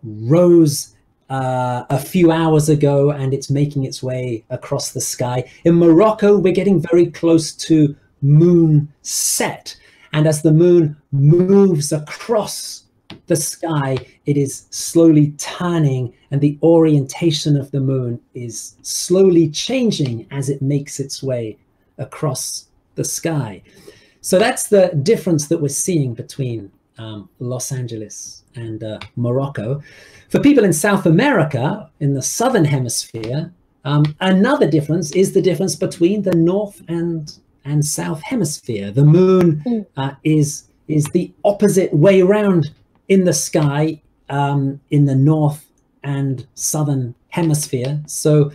rose a few hours ago, and it's making its way across the sky. In Morocco, we're getting very close to moon set, and as the moon moves across the sky, it is slowly turning, and the orientation of the moon is slowly changing as it makes its way across the sky. So that's the difference that we're seeing between Los Angeles and Morocco. For people in South America, in the southern hemisphere, another difference is the difference between the north and south hemisphere. The moon is the opposite way around in the sky in the north and southern hemisphere. So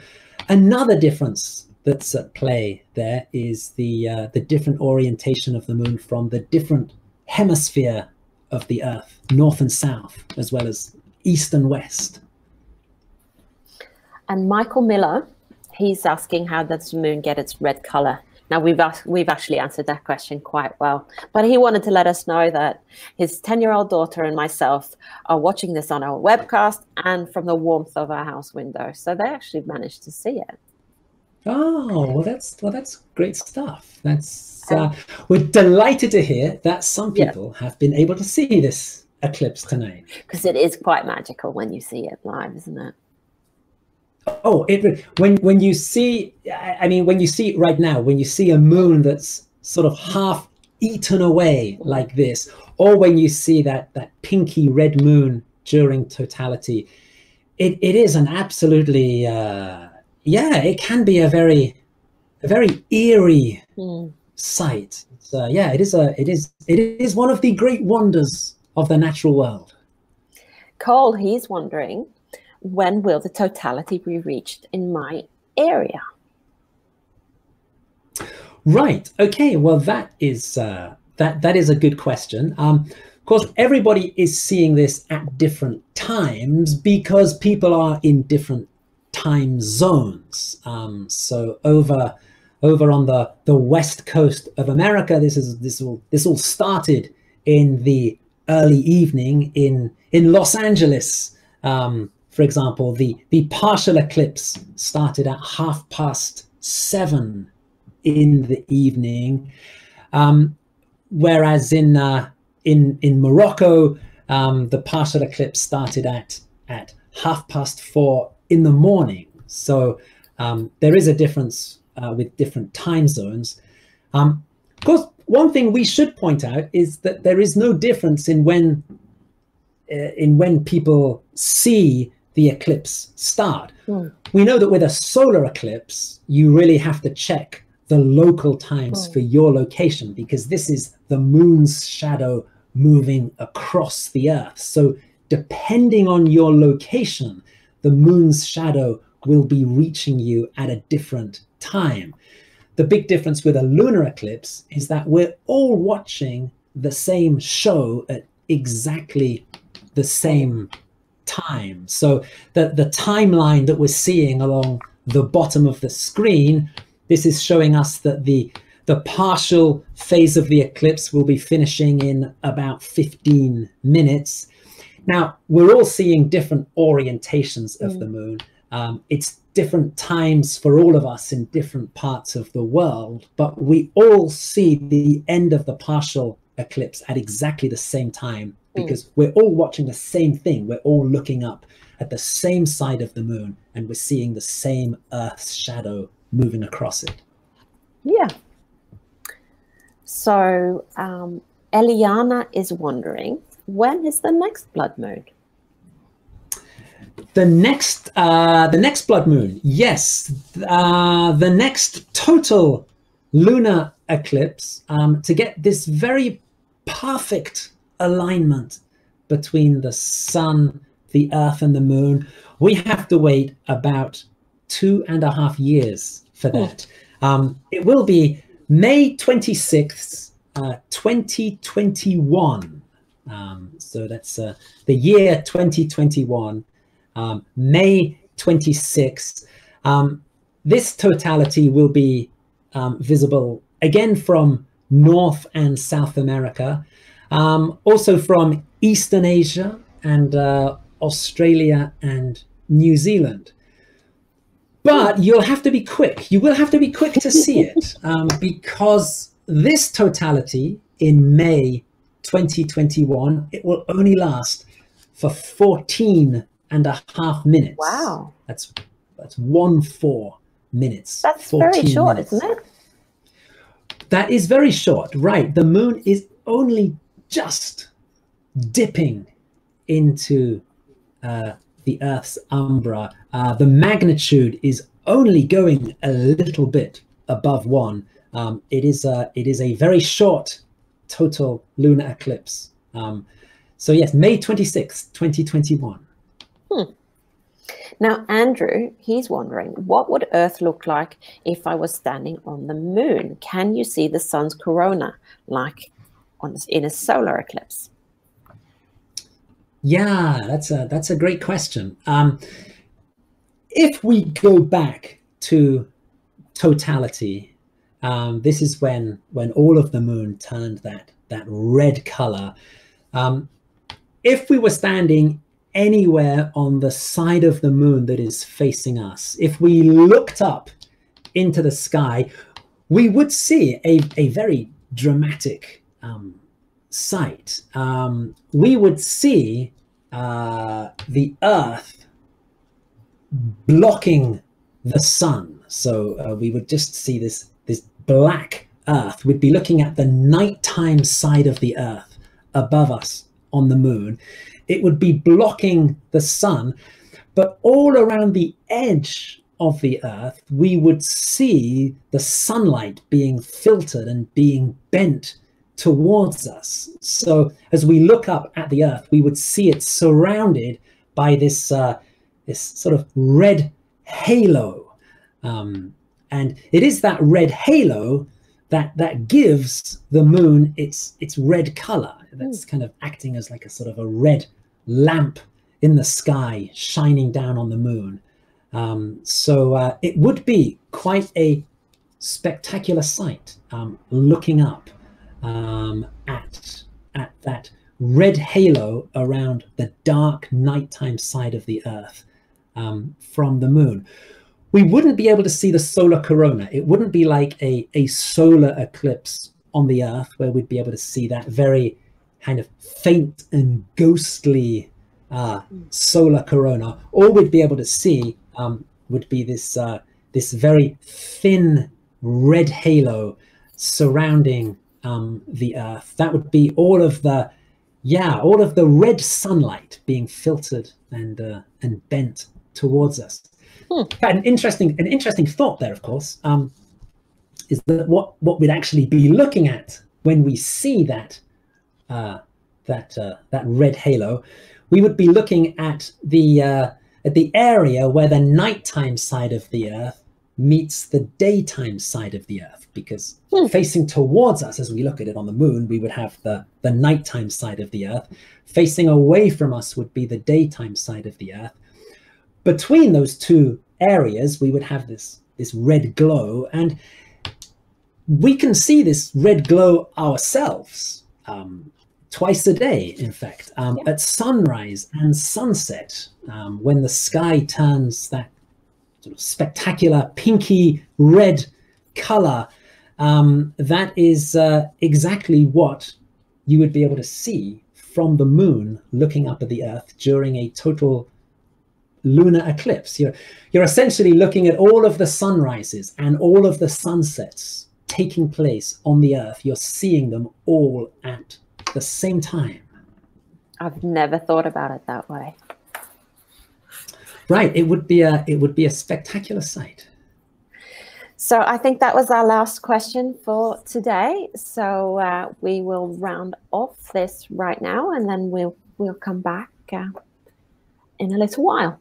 another difference that's at play there is the different orientation of the moon from the different hemisphere of the Earth, north and south, as well as east and west. And Michael Miller, he's asking, how does the moon get its red color? Now, we've actually answered that question quite well, but he wanted to let us know that his 10-year-old daughter and myself are watching this on our webcast and from the warmth of our house window. So they actually managed to see it. Oh, well, that's great stuff. That's we're delighted to hear that some people have been able to see this eclipse tonight. Because it is quite magical when you see it live, isn't it? Oh, when you see, I mean, when you see it right now, when you see a moon that's sort of half eaten away like this, or when you see that pinky red moon during totality, it is an absolutely it can be a very eerie sight. So it is one of the great wonders of the natural world. Cole, he's wondering, when will the totality be reached in my area? Right. Okay. Well, that is a good question. Of course, everybody is seeing this at different times because people are in different time zones. So over on the west coast of America, this all started in the early evening in Los Angeles. For example, the partial eclipse started at 7:30 in the evening, whereas in Morocco, the partial eclipse started at 4:30 in the morning. So there is a difference with different time zones. Of course, one thing we should point out is that there is no difference in when people see the eclipse start. We know that with a solar eclipse, you really have to check the local times for your location, because this is the moon's shadow moving across the earth. So depending on your location, the moon's shadow will be reaching you at a different time. The big difference with a lunar eclipse is that we're all watching the same show at exactly the same time. So the timeline that we're seeing along the bottom of the screen, this is showing us that the partial phase of the eclipse will be finishing in about 15 minutes. Now, we're all seeing different orientations of the moon. It's different times for all of us in different parts of the world, but we all see the end of the partial eclipse at exactly the same time, because we're all watching the same thing. We're all looking up at the same side of the moon, and we're seeing the same Earth's shadow moving across it. Yeah. So Eliana is wondering, when is the next blood moon? The next blood moon, yes, the next total lunar eclipse, to get this very perfect alignment between the sun, the earth, and the moon, we have to wait about 2.5 years for that. It will be May 26th, 2021. So that's the year 2021. May 26th. This totality will be visible again from North and South America, also from Eastern Asia and Australia and New Zealand. But you'll have to be quick. You will have to be quick to see it, because this totality in May 2021, it will only last for 14.5 minutes. Wow. That's 14 minutes. That's very short, minutes. isn't it? That is very short, right? The moon is only just dipping into the Earth's umbra. The magnitude is only going a little bit above 1. It is a very short total lunar eclipse. So yes, May 26th, 2021. Now, Andrew, he's wondering, what would Earth look like if I was standing on the moon? Can you see the sun's corona like in a solar eclipse? Yeah, that's a great question. If we go back to totality, this is when all of the moon turned that red color. If we were standing anywhere on the side of the moon that is facing us, if we looked up into the sky, we would see a very dramatic sight. We would see the Earth blocking the sun. So we would just see this black Earth. We'd be looking at the nighttime side of the Earth above us on the moon. It would be blocking the sun, but all around the edge of the Earth, we would see the sunlight being filtered and being bent towards us. So as we look up at the Earth, we would see it surrounded by this sort of red halo. And it is that red halo that gives the moon its red color. That's kind of acting as like a sort of a red lamp in the sky shining down on the moon. So it would be quite a spectacular sight, looking up at that red halo around the dark nighttime side of the Earth from the moon. we wouldn't be able to see the solar corona. It wouldn't be like a solar eclipse on the Earth where we'd be able to see that very kind of faint and ghostly solar corona. All we'd be able to see would be this this very thin red halo surrounding the Earth. That would be all of the red sunlight being filtered and bent towards us. An interesting thought there, of course, is that what we'd actually be looking at when we see that red halo, we would be looking at the area where the nighttime side of the Earth meets the daytime side of the Earth, because facing towards us as we look at it on the moon, we would have the nighttime side of the Earth. Facing away from us would be the daytime side of the Earth. Between those two areas, we would have this red glow, and we can see this red glow ourselves twice a day, in fact, at sunrise and sunset, when the sky turns that sort of spectacular pinky red color. That is exactly what you would be able to see from the moon looking up at the Earth during a total lunar eclipse. You're essentially looking at all of the sunrises and all of the sunsets taking place on the Earth. You're seeing them all at the same time. I've never thought about it that way. Right, it would be a spectacular sight. So I think that was our last question for today. So we will round off this right now, and then we'll come back in a little while.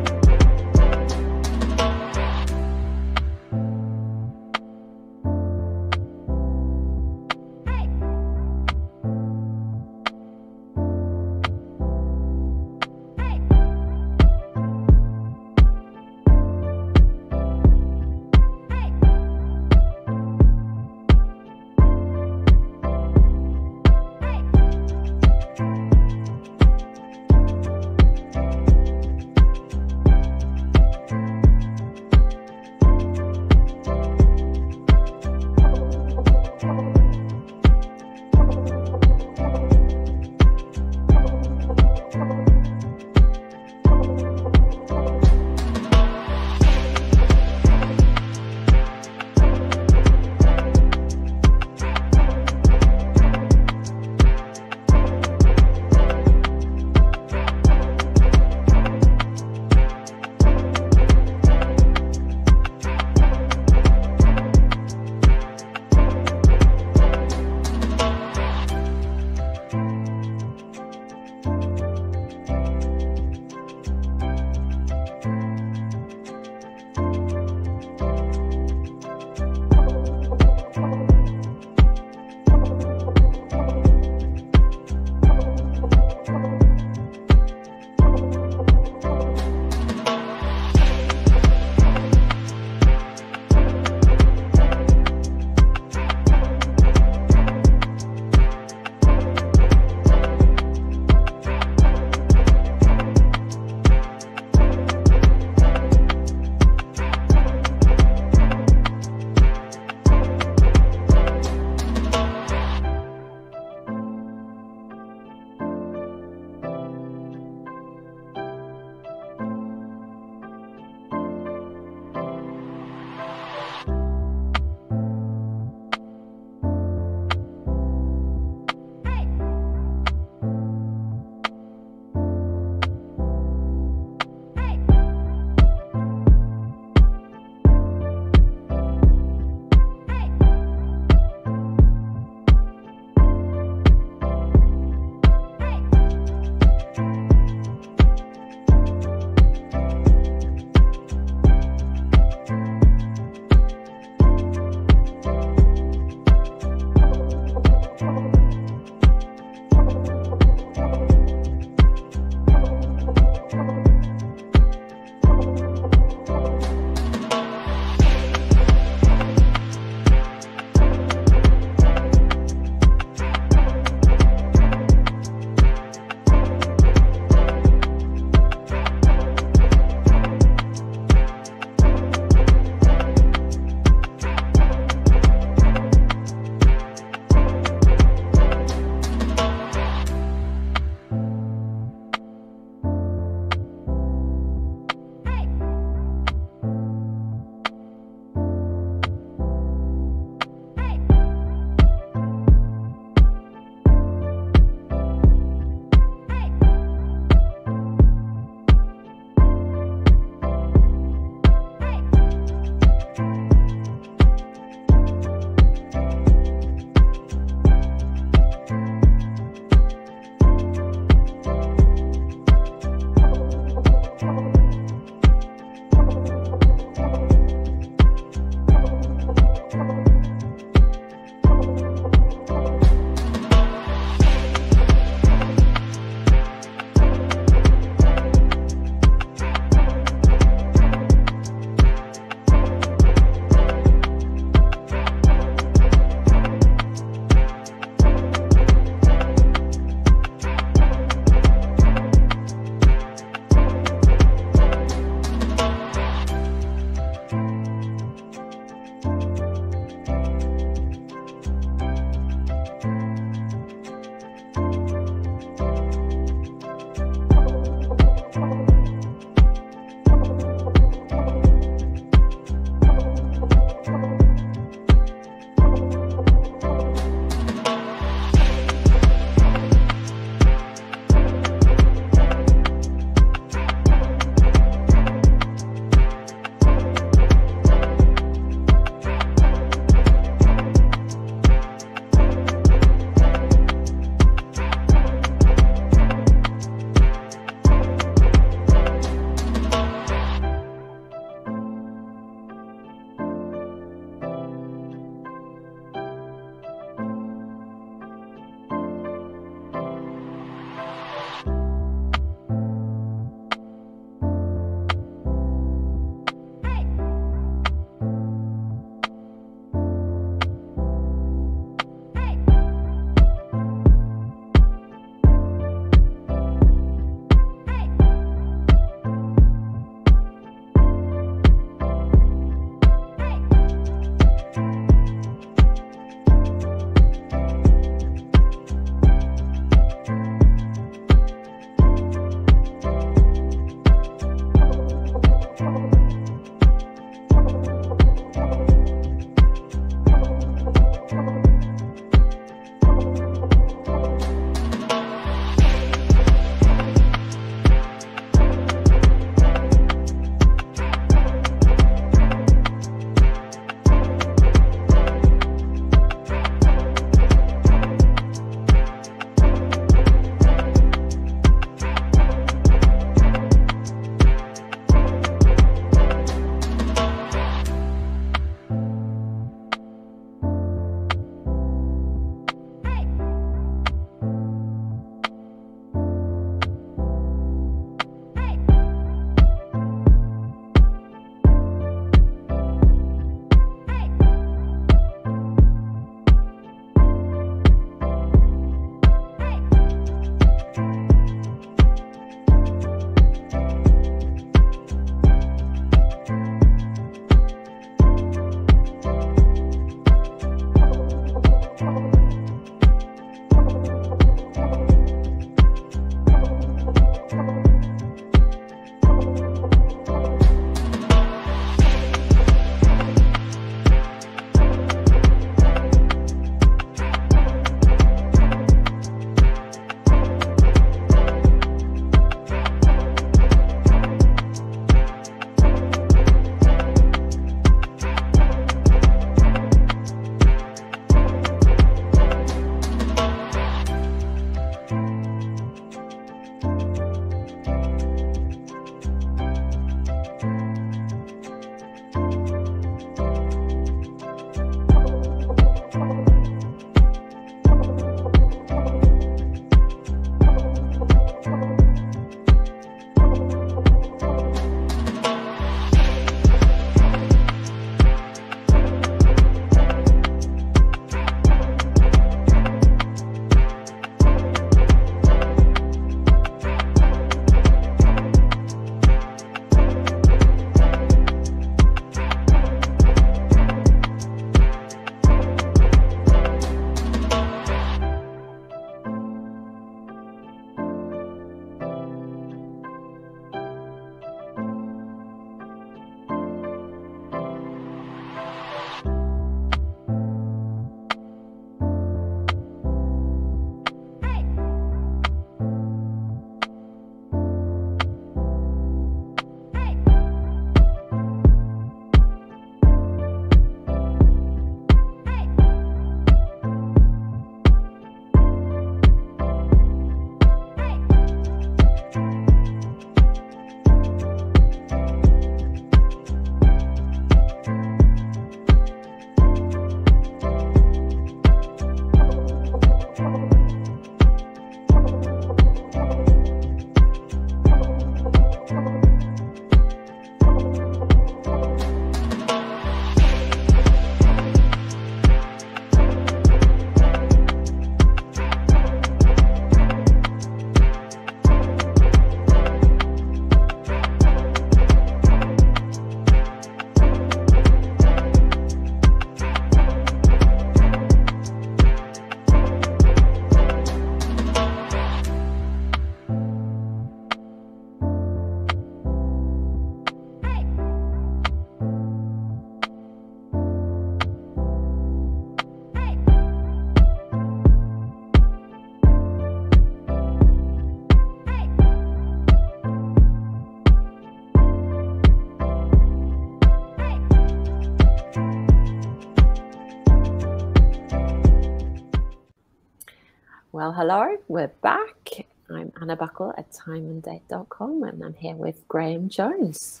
Well, hello, we're back. I'm Anna Buckle at timeanddate.com, and I'm here with Graham Jones,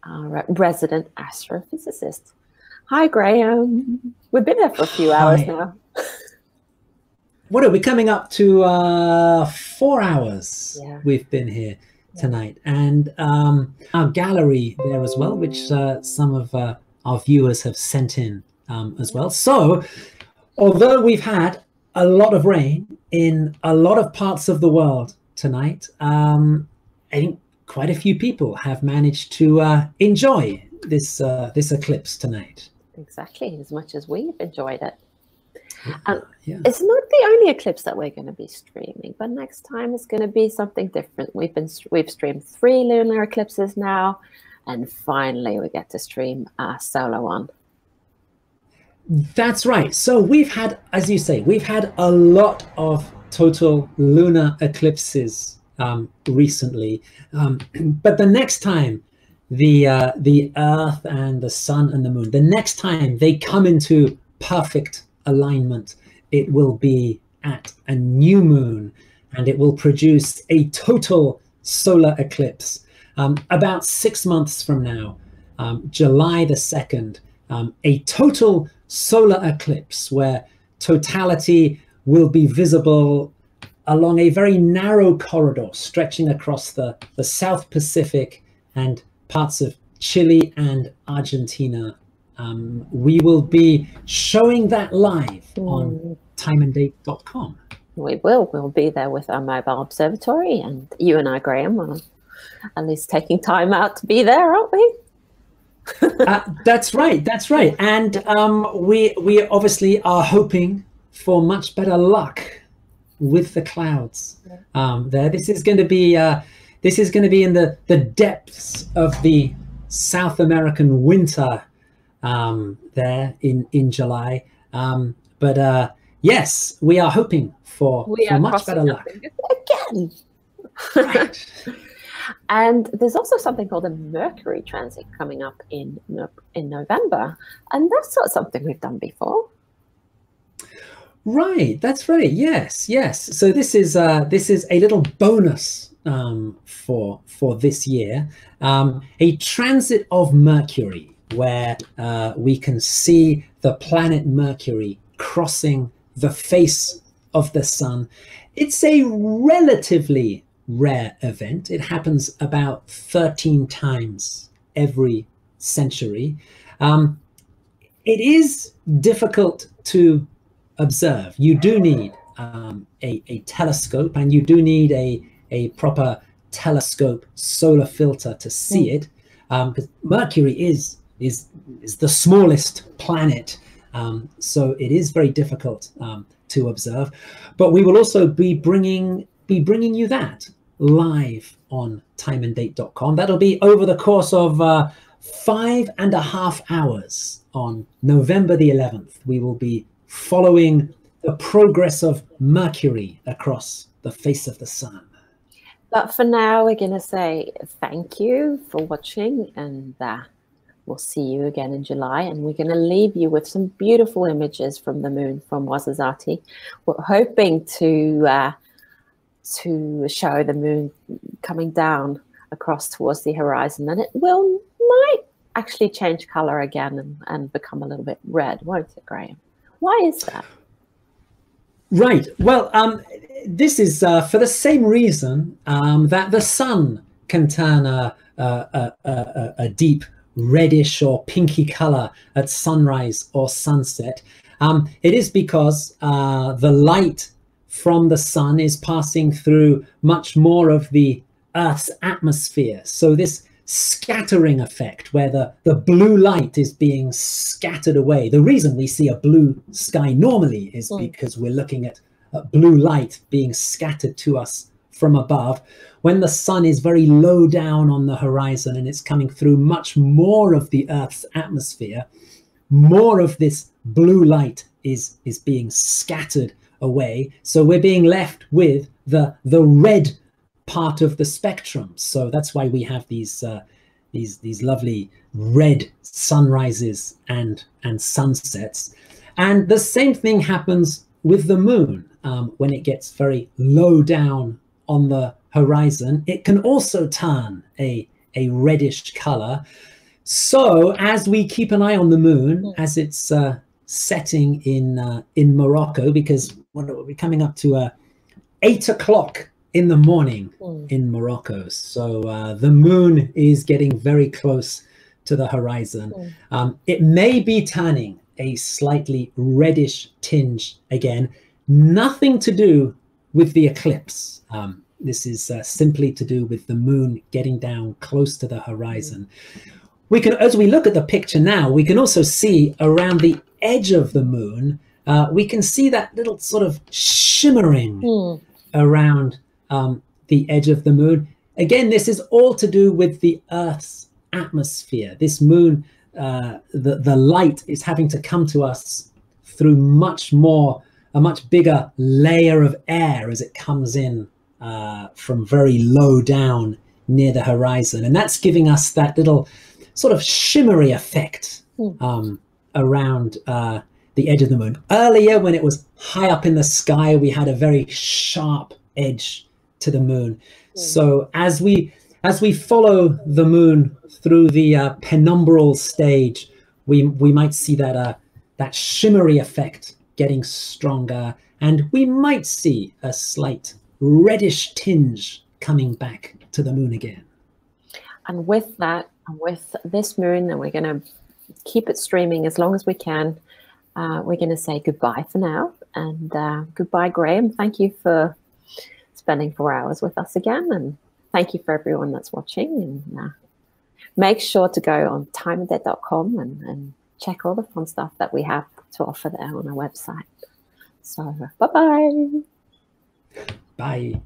our resident astrophysicist. Hi, Graham. We've been there for a few hours now. What are we coming up to? 4 hours we've been here tonight. And our gallery there as well, which some of our viewers have sent in as well. So, although we've had a lot of rain in a lot of parts of the world tonight, I think quite a few people have managed to enjoy this eclipse tonight. Exactly, as much as we've enjoyed it. It's not the only eclipse that we're going to be streaming, but next time it's going to be something different. We've streamed 3 lunar eclipses now, and finally we get to stream a solar one. That's right. So we've had, as you say, we've had a lot of total lunar eclipses recently, but the next time the Earth and the Sun and the Moon, the next time they come into perfect alignment, it will be at a new moon, and it will produce a total solar eclipse about 6 months from now, July the 2nd, a total solar eclipse where totality will be visible along a very narrow corridor stretching across the South Pacific and parts of Chile and Argentina. We will be showing that live on timeanddate.com. We will. We'll be there with our mobile observatory, and you and I, Graham, are at least taking time out to be there, aren't we? That's right. That's right. And we obviously are hoping for much better luck with the clouds there. This is going to be in the depths of the South American winter there in July. But yes, we are hoping for much better luck. Again. Right. And there's also something called a Mercury transit coming up in November. And that's not something we've done before. Right, that's right. Yes. So this is a little bonus for this year, a transit of Mercury, where we can see the planet Mercury crossing the face of the sun. It's a relatively rare event. It happens about 13 times every century. It is difficult to observe. You do need a telescope, and you do need a proper telescope solar filter to see it, because Mercury is the smallest planet, so it is very difficult to observe. But we will also be bringing you that live on timeanddate.com. That'll be over the course of 5.5 hours on November the 11th. We will be following the progress of Mercury across the face of the sun. But for now, we're going to say thank you for watching, and we'll see you again in July. And we're going to leave you with some beautiful images from the moon from Wasazati. We're hoping to show the moon coming down across towards the horizon, and it might actually change color again and become a little bit red, won't it, Graham? Why is that? Right. Well, this is for the same reason that the sun can turn a deep reddish or pinky color at sunrise or sunset. It is because the light from the sun is passing through much more of the Earth's atmosphere. So this scattering effect, where the blue light is being scattered away. The reason we see a blue sky normally is because we're looking at blue light being scattered to us from above. When the sun is very low down on the horizon and it's coming through much more of the Earth's atmosphere, more of this blue light is being scattered away. So we're being left with the red part of the spectrum. So that's why we have these lovely red sunrises and sunsets. And the same thing happens with the moon, when it gets very low down on the horizon, it can also turn a reddish color. So as we keep an eye on the moon, as it's setting in Morocco, because we're coming up to 8 o'clock in the morning in Morocco. So the moon is getting very close to the horizon. It may be turning a slightly reddish tinge again, nothing to do with the eclipse. This is simply to do with the moon getting down close to the horizon. We can, as we look at the picture now, we can also see around the edge of the moon, we can see that little sort of shimmering around the edge of the moon. Again, this is all to do with the Earth's atmosphere. This moon, the light is having to come to us through a much bigger layer of air as it comes in from very low down near the horizon. And that's giving us that little sort of shimmery effect around the edge of the moon. Earlier, when it was high up in the sky, we had a very sharp edge to the moon. So as we follow the moon through the penumbral stage, we might see that that shimmery effect getting stronger, and we might see a slight reddish tinge coming back to the moon again. And with that, with this moon, and we're going to keep it streaming as long as we can, we're going to say goodbye for now. And goodbye, Graham. Thank you for spending 4 hours with us again. And thank you for everyone that's watching. And make sure to go on timeanddate.com and check all the fun stuff that we have to offer there on our website. So bye-bye. Bye.